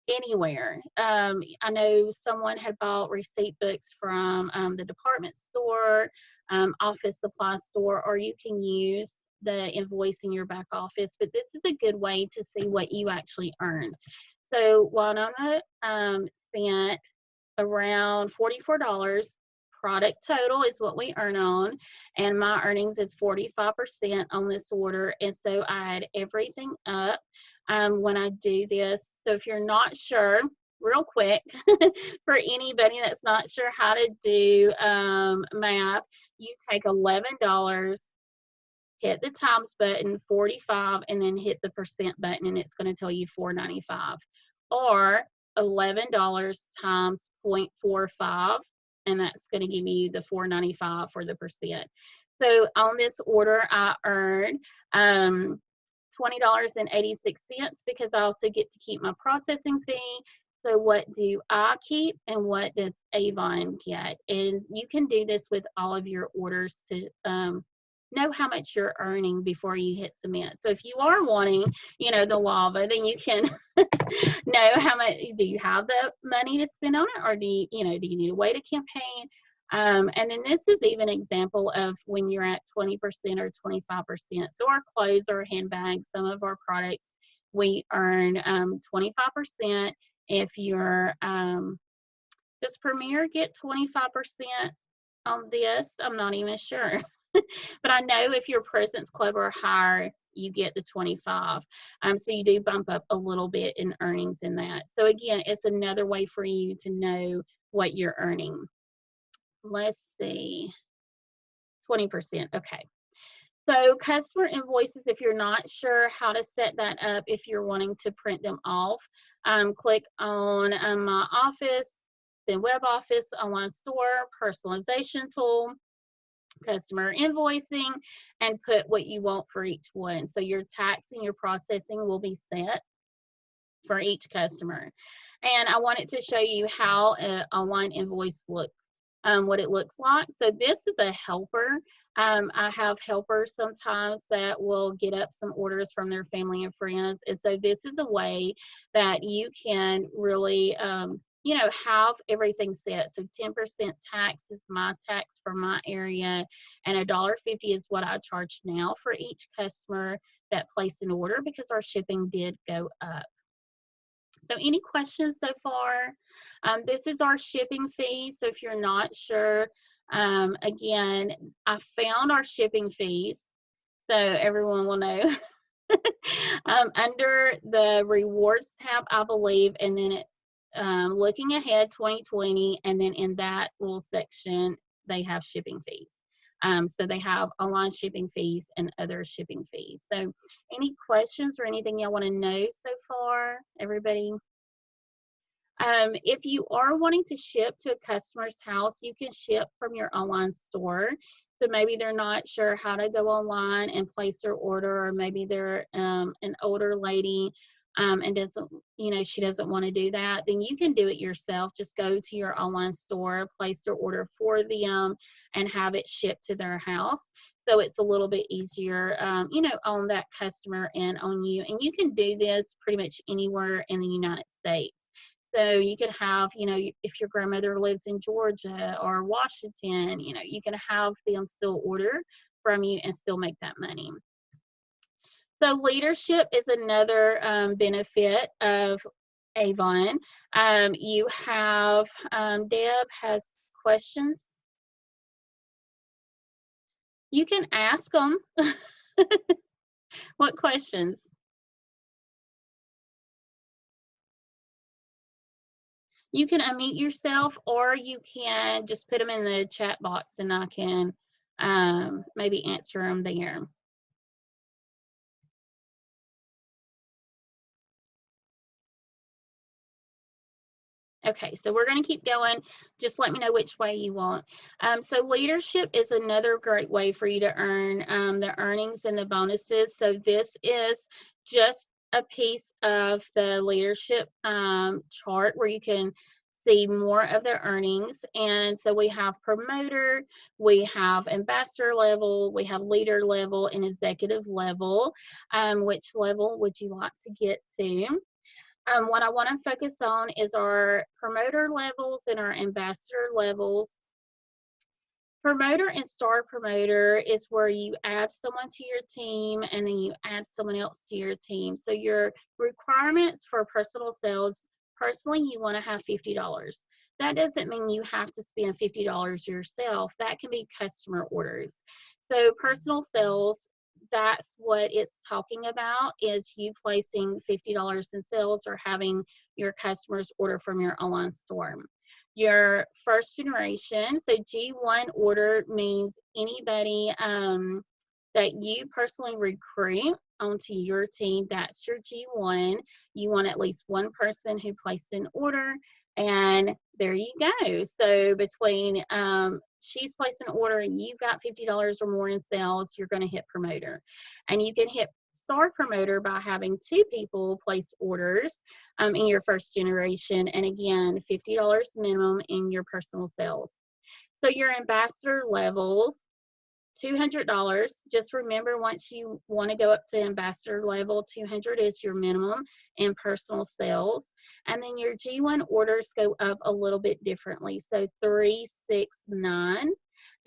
anywhere. I know someone had bought receipt books from the department store, office supply store, or you can use the invoice in your back office, but this is a good way to see what you actually earn. So Winona spent around $44. Product total is what we earn on, and my earnings is 45% on this order, and so I add everything up when I do this. So if you're not sure, real quick, for anybody that's not sure how to do math, you take $11, hit the times button, 45, and then hit the percent button, and it's going to tell you $4.95. Or $11 times 0.45, and that's going to give you the $4.95 for the percent. So on this order, I earned $20.86 because I also get to keep my processing fee. So what do I keep and what does Avon get? And you can do this with all of your orders to know how much you're earning before you hit submit. So if you are wanting, the lava, then you can know how much, do you have the money to spend on it, or do you need to wait a campaign? And then this is even an example of when you're at 20% or 25%. So our clothes or handbags, some of our products, we earn 25%. If you're, does Premier get 25% on this? I'm not even sure. But I know if you're President's Club or higher, you get the 25. So you do bump up a little bit in earnings in that. So again, it's another way for you to know what you're earning. Let's see, 20%, okay. So customer invoices, if you're not sure how to set that up, if you're wanting to print them off, click on My Office, then Web Office, Online Store, Personalization Tool, Customer Invoicing, and put what you want for each one. So your tax and your processing will be set for each customer. And I wanted to show you how an online invoice looks. What it looks like. So this is a helper. I have helpers sometimes that will get up some orders from their family and friends. And so this is a way that you can really, have everything set. So 10% tax is my tax for my area, and $1.50 is what I charge now for each customer that placed an order because our shipping did go up. So any questions so far? This is our shipping fee. So if you're not sure, again, I found our shipping fees so everyone will know. Under the rewards tab, I believe, and then it, looking ahead 2020, and then in that little section, they have shipping fees. So they have online shipping fees and other shipping fees. So any questions or anything y'all want to know so far, everybody? If you are wanting to ship to a customer's house, you can ship from your online store. So maybe they're not sure how to go online and place their order, or maybe they're an older lady and doesn't, she doesn't want to do that. Then you can do it yourself. Just go to your online store, place their order for them, and have it shipped to their house. So it's a little bit easier, on that customer and on you. And you can do this pretty much anywhere in the United States. So you can have, if your grandmother lives in Georgia or Washington, you can have them still order from you and still make that money. So leadership is another benefit of Avon. You have, Deb has questions. You can ask them. What questions? You can unmute yourself, or you can just put them in the chat box and I can maybe answer them there. Okay, so we're going to keep going. Just let me know which way you want. So leadership is another great way for you to earn the earnings and the bonuses. So this is just a piece of the leadership chart where you can see more of the earnings. And so we have promoter, we have ambassador level, we have leader level, and executive level. Which level would you like to get to? What I want to focus on is our promoter levels and our ambassador levels. Promoter and star promoter is where you add someone to your team and then you add someone else to your team. So your requirements for personal sales, personally, you want to have $50. That doesn't mean you have to spend $50 yourself. That can be customer orders. So personal sales, that's what it's talking about, is you placing $50 in sales or having your customers order from your online store. Your first generation, so G1 order means anybody that you personally recruit onto your team. That's your G1. You want at least one person who placed an order, and there you go. So between she's placed an order and you've got $50 or more in sales, you're going to hit promoter. And you can hit star promoter by having two people place orders in your first generation, and again, $50 minimum in your personal sales. So your ambassador levels, $200. Just remember, once you want to go up to ambassador level, 200 is your minimum in personal sales. And then your G1 orders go up a little bit differently. So 3, 6, 9.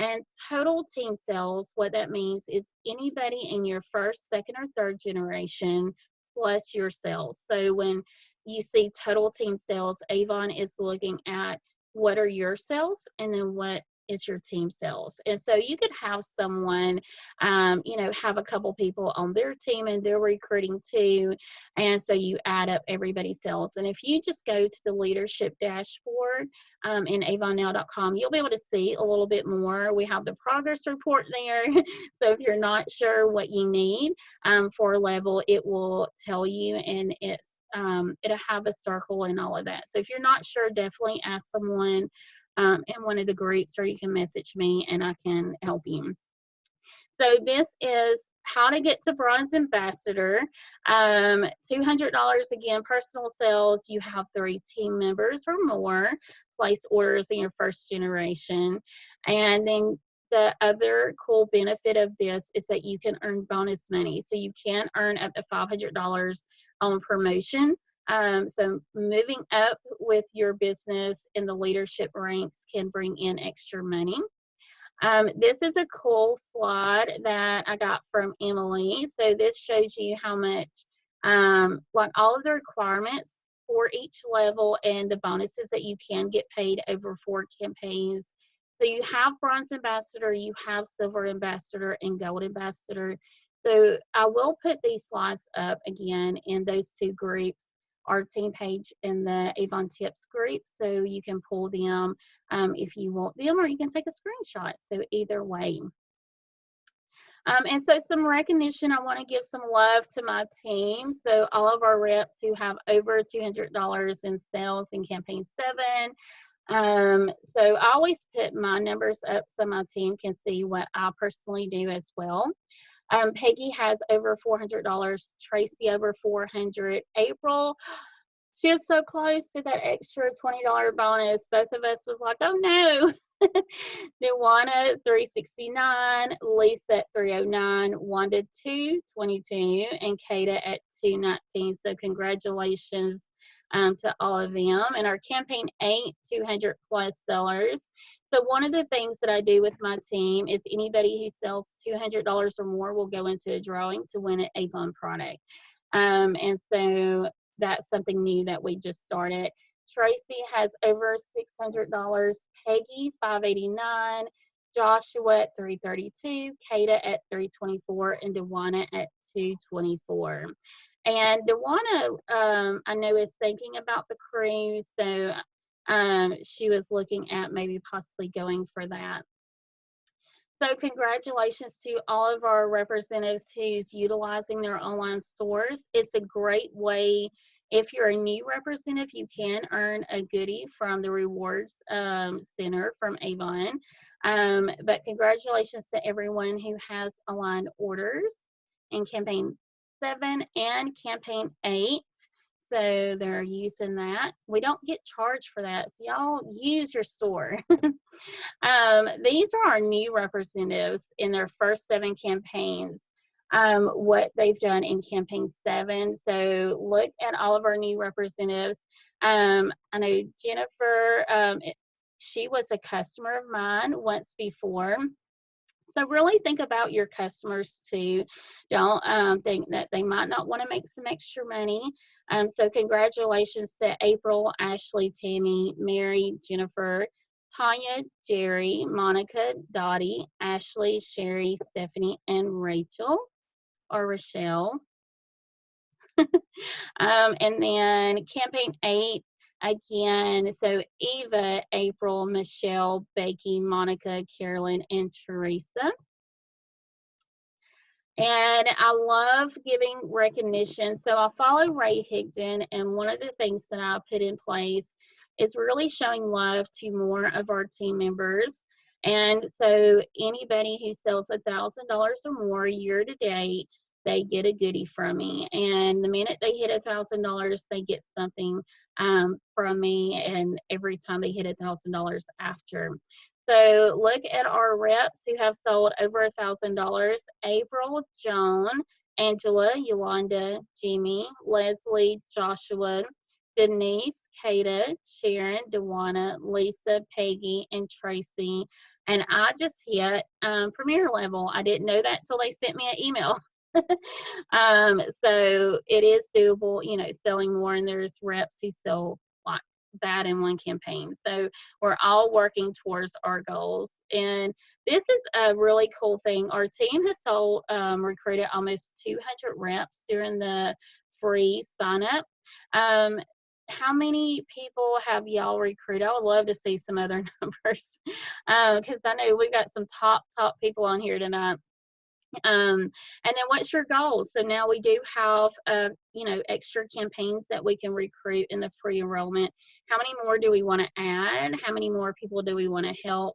And total team sales, what that means is anybody in your first, second, or third generation plus your sales. So when you see total team sales, Avon is looking at what are your sales and then what is your team sales. And so you could have someone, have a couple people on their team and they're recruiting too. And so you add up everybody's sales. And if you just go to the leadership dashboard in avonnow.com, you'll be able to see a little bit more. We have the progress report there. So if you're not sure what you need for a level, it will tell you, and it'll have a circle and all of that. So if you're not sure, definitely ask someone in one of the groups, or you can message me and I can help you. So this is how to get to bronze ambassador. $200 again, personal sales. You have 3 team members or more place orders in your first generation. And then the other cool benefit of this is that you can earn bonus money. So you can earn up to $500 on promotion. So moving up with your business in the leadership ranks can bring in extra money. This is a cool slide that I got from Emily. So this shows you how much, like all of the requirements for each level and the bonuses that you can get paid over 4 campaigns. So you have bronze ambassador, you have silver ambassador, and gold ambassador. So I will put these slides up again in those 2 groups, our team page and the Avon Tips group, so you can pull them if you want them, or you can take a screenshot. So either way. And so some recognition, I want to give some love to my team. So all of our reps who have over $200 in sales in campaign 7. So I always put my numbers up so my team can see what I personally do as well. Peggy has over $400, Tracy over $400, April, she was so close to that extra $20 bonus. Both of us was like, oh no. Dewana $369, Lisa at $309, Wanda $222, and Kata at $219. So congratulations to all of them. And our campaign 8, 200 plus sellers. So one of the things that I do with my team is anybody who sells $200 or more will go into a drawing to win an Avon product. And so that's something new that we just started. Tracy has over $600, Peggy $589, Joshua at $332, Kata at $324, and Dewana at $224. And Dewana, I know, is thinking about the cruise, so she was looking at maybe possibly going for that. So congratulations to all of our representatives who's utilizing their online stores. It's a great way. If you're a new representative, you can earn a goodie from the rewards center from Avon. But congratulations to everyone who has aligned orders in campaign 7 and campaign 8. So they're using that. We don't get charged for that. So y'all use your store. These are our new representatives in their first 7 campaigns. What they've done in campaign 7. So look at all of our new representatives. I know Jennifer, she was a customer of mine once before. So really think about your customers too. Don't think that they might not want to make some extra money. So congratulations to April, Ashley, Tammy, Mary, Jennifer, Tanya, Jerry, Monica, Dottie, Ashley, Sherry, Stephanie, and Rachel or Rochelle. And then campaign 8, again, so Eva, April, Michelle, Becky, Monica, Carolyn, and Teresa. And I love giving recognition. So I follow Ray Higdon, and one of the things that I put in place is really showing love to more of our team members. And so anybody who sells $1,000 or more year to date, they get a goodie from me. And the minute they hit $1,000, they get something from me. And every time they hit $1,000 after. So look at our reps who have sold over $1,000: April, Joan, Angela, Yolanda, Jimmy, Leslie, Joshua, Denise, Kata, Sharon, Dewana, Lisa, Peggy, and Tracy. And I just hit premier level. I didn't know that until they sent me an email. So it is doable, you know, selling more, and there's reps who sell like that in one campaign. So we're all working towards our goals. And this is a really cool thing. Our team has recruited almost 200 reps during the free sign up. How many people have y'all recruited? I would love to see some other numbers because I know we've got some top people on here tonight. And then what's your goal? So now we do have, you know, extra campaigns that we can recruit in the free enrollment. How many more do we want to add? How many more people do we want to help?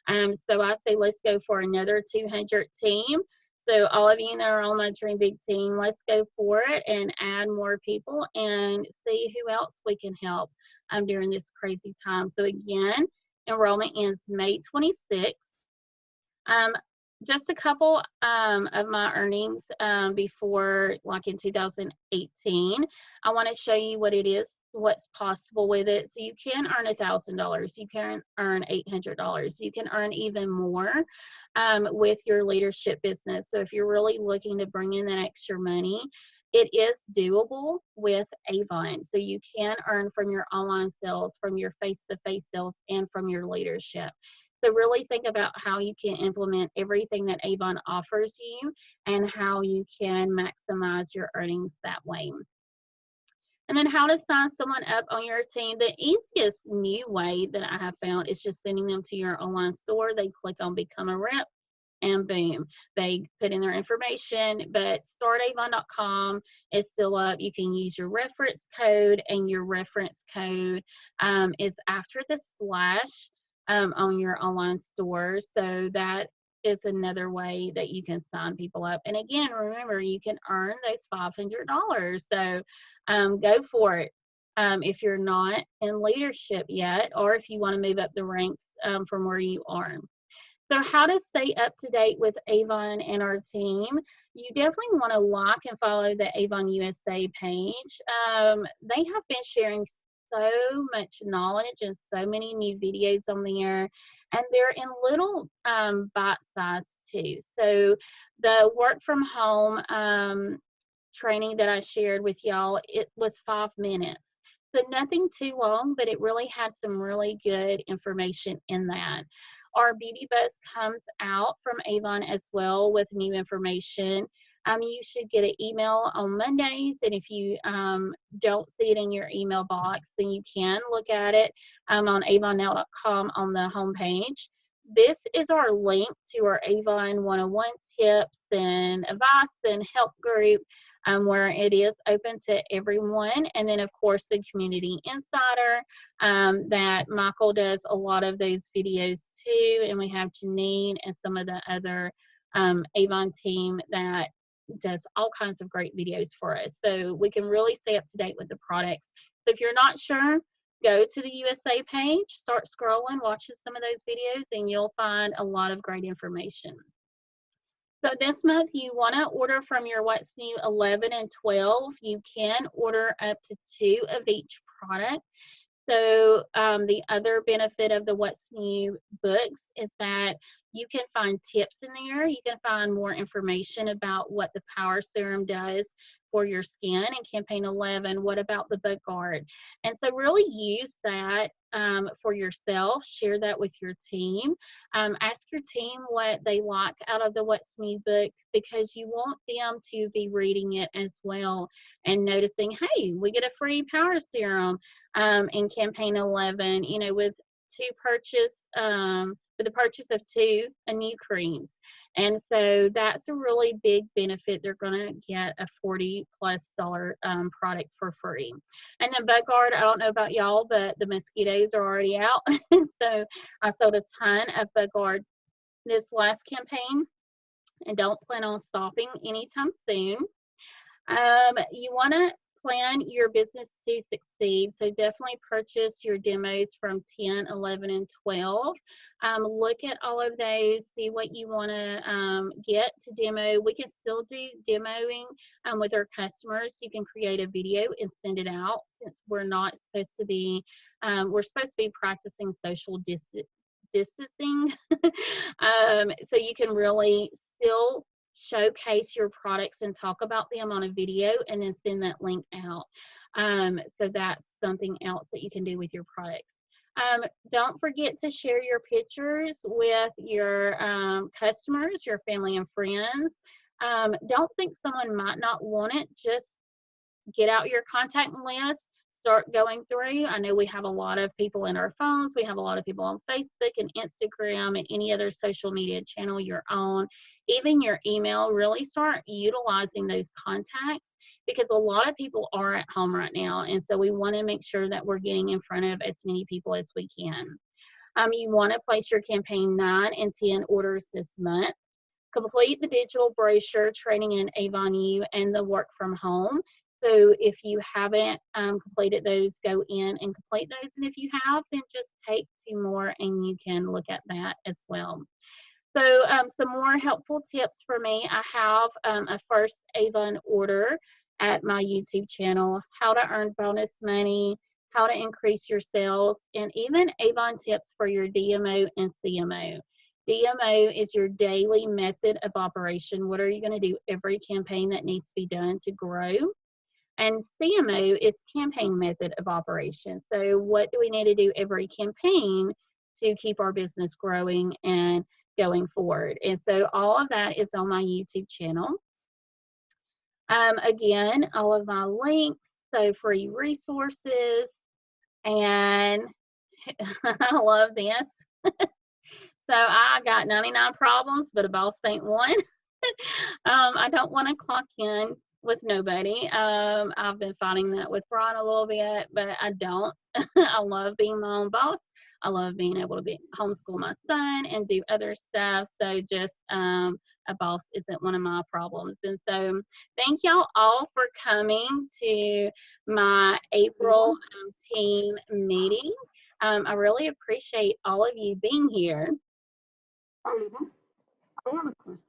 So I say let's go for another 200 team. So all of you that are on my Dream Big team, let's go for it and add more people and see who else we can help during this crazy time. So again, enrollment ends May 26th. Um, just a couple of my earnings before, like in 2018. I want to show you what it is, what's possible with it. So you can earn $1,000, you can earn $800, you can earn even more with your leadership business. So if you're really looking to bring in that extra money, it is doable with Avon. So you can earn from your online sales, from your face-to-face sales, and from your leadership. So really think about how you can implement everything that Avon offers you and how you can maximize your earnings that way. And then how to sign someone up on your team. The easiest new way that I have found is just sending them to your online store. They click on Become a Rep, and boom, they put in their information. But startavon.com is still up. You can use your reference code, and your reference code is after the slash on your online store. So that is another way that you can sign people up. And again, remember, you can earn those $500. So go for it. If you're not in leadership yet, or if you want to move up the ranks from where you are. So how to stay up to date with Avon and our team. You definitely want to like and follow the Avon USA page. They have been sharing so much knowledge and so many new videos on there, and they're in little bite size too. So the work from home training that I shared with y'all, it was 5 minutes. So nothing too long, but it really had some really good information in that. Our Beauty Buzz comes out from Avon as well with new information. You should get an email on Mondays, and if you don't see it in your email box, then you can look at it on avonnow.com on the homepage. This is our link to our Avon 101 tips and advice and help group where it is open to everyone. And then, of course, the Community Insider that Michael does a lot of those videos too. And we have Janine and some of the other Avon team that does all kinds of great videos for us. So we can really stay up to date with the products. So if you're not sure, go to the USA page, start scrolling, watching some of those videos, and you'll find a lot of great information. So this month, you want to order from your What's New 11 and 12. You can order up to 2 of each product. So the other benefit of the What's New books is that you can find tips in there. You can find more information about what the Power Serum does for your skin and campaign 11. What about the Bug Guard? And so really use that for yourself. Share that with your team. Ask your team what they like out of the What's New book, because you want them to be reading it as well and noticing, hey, we get a free Power Serum in campaign 11, you know, with 2 purchase with the purchase of 2 new creams. And so that's a really big benefit. They're going to get a $40+ product for free. And then Bug Guard, I don't know about y'all, but the mosquitoes are already out. So I sold a ton of Bug Guard this last campaign and don't plan on stopping anytime soon. You want to plan your business to succeed, so definitely purchase your demos from 10, 11, and 12. Look at all of those, see what you want to get to demo. We can still do demoing with our customers. You can create a video and send it out, since we're not supposed to be, we're supposed to be practicing social distancing. So you can really still showcase your products and talk about them on a video and then send that link out. So that's something else that you can do with your products. Don't forget to share your pictures with your customers, your family and friends. Don't think someone might not want it. Just get out your contact list, start going through. I know we have a lot of people in our phones. We have a lot of people on Facebook and Instagram and any other social media channel you're on. Even your email, really start utilizing those contacts, because a lot of people are at home right now. And so we want to make sure that we're getting in front of as many people as we can. You want to place your campaign 9 and 10 orders this month. Complete the digital brochure training in Avon U and the work from home. So if you haven't completed those, go in and complete those. And if you have, then just take 2 more and you can look at that as well. So some more helpful tips for me. I have a first Avon order at my YouTube channel, how to earn bonus money, how to increase your sales, and even Avon tips for your DMO and CMO. DMO is your daily method of operation. What are you going to do every campaign that needs to be done to grow? And CMO is campaign method of operation. So what do we need to do every campaign to keep our business growing and going forward? And so all of that is on my YouTube channel. Again, all of my links, so free resources, and I love this. So I got 99 problems, but a boss ain't one. I don't want to clock in with nobody. I've been fighting that with Ron a little bit, but I don't. I love being my own boss. I love being able to homeschool my son and do other stuff. So just a boss isn't one of my problems. And so thank y'all all for coming to my April team meeting. I really appreciate all of you being here. Arlena, I have a question.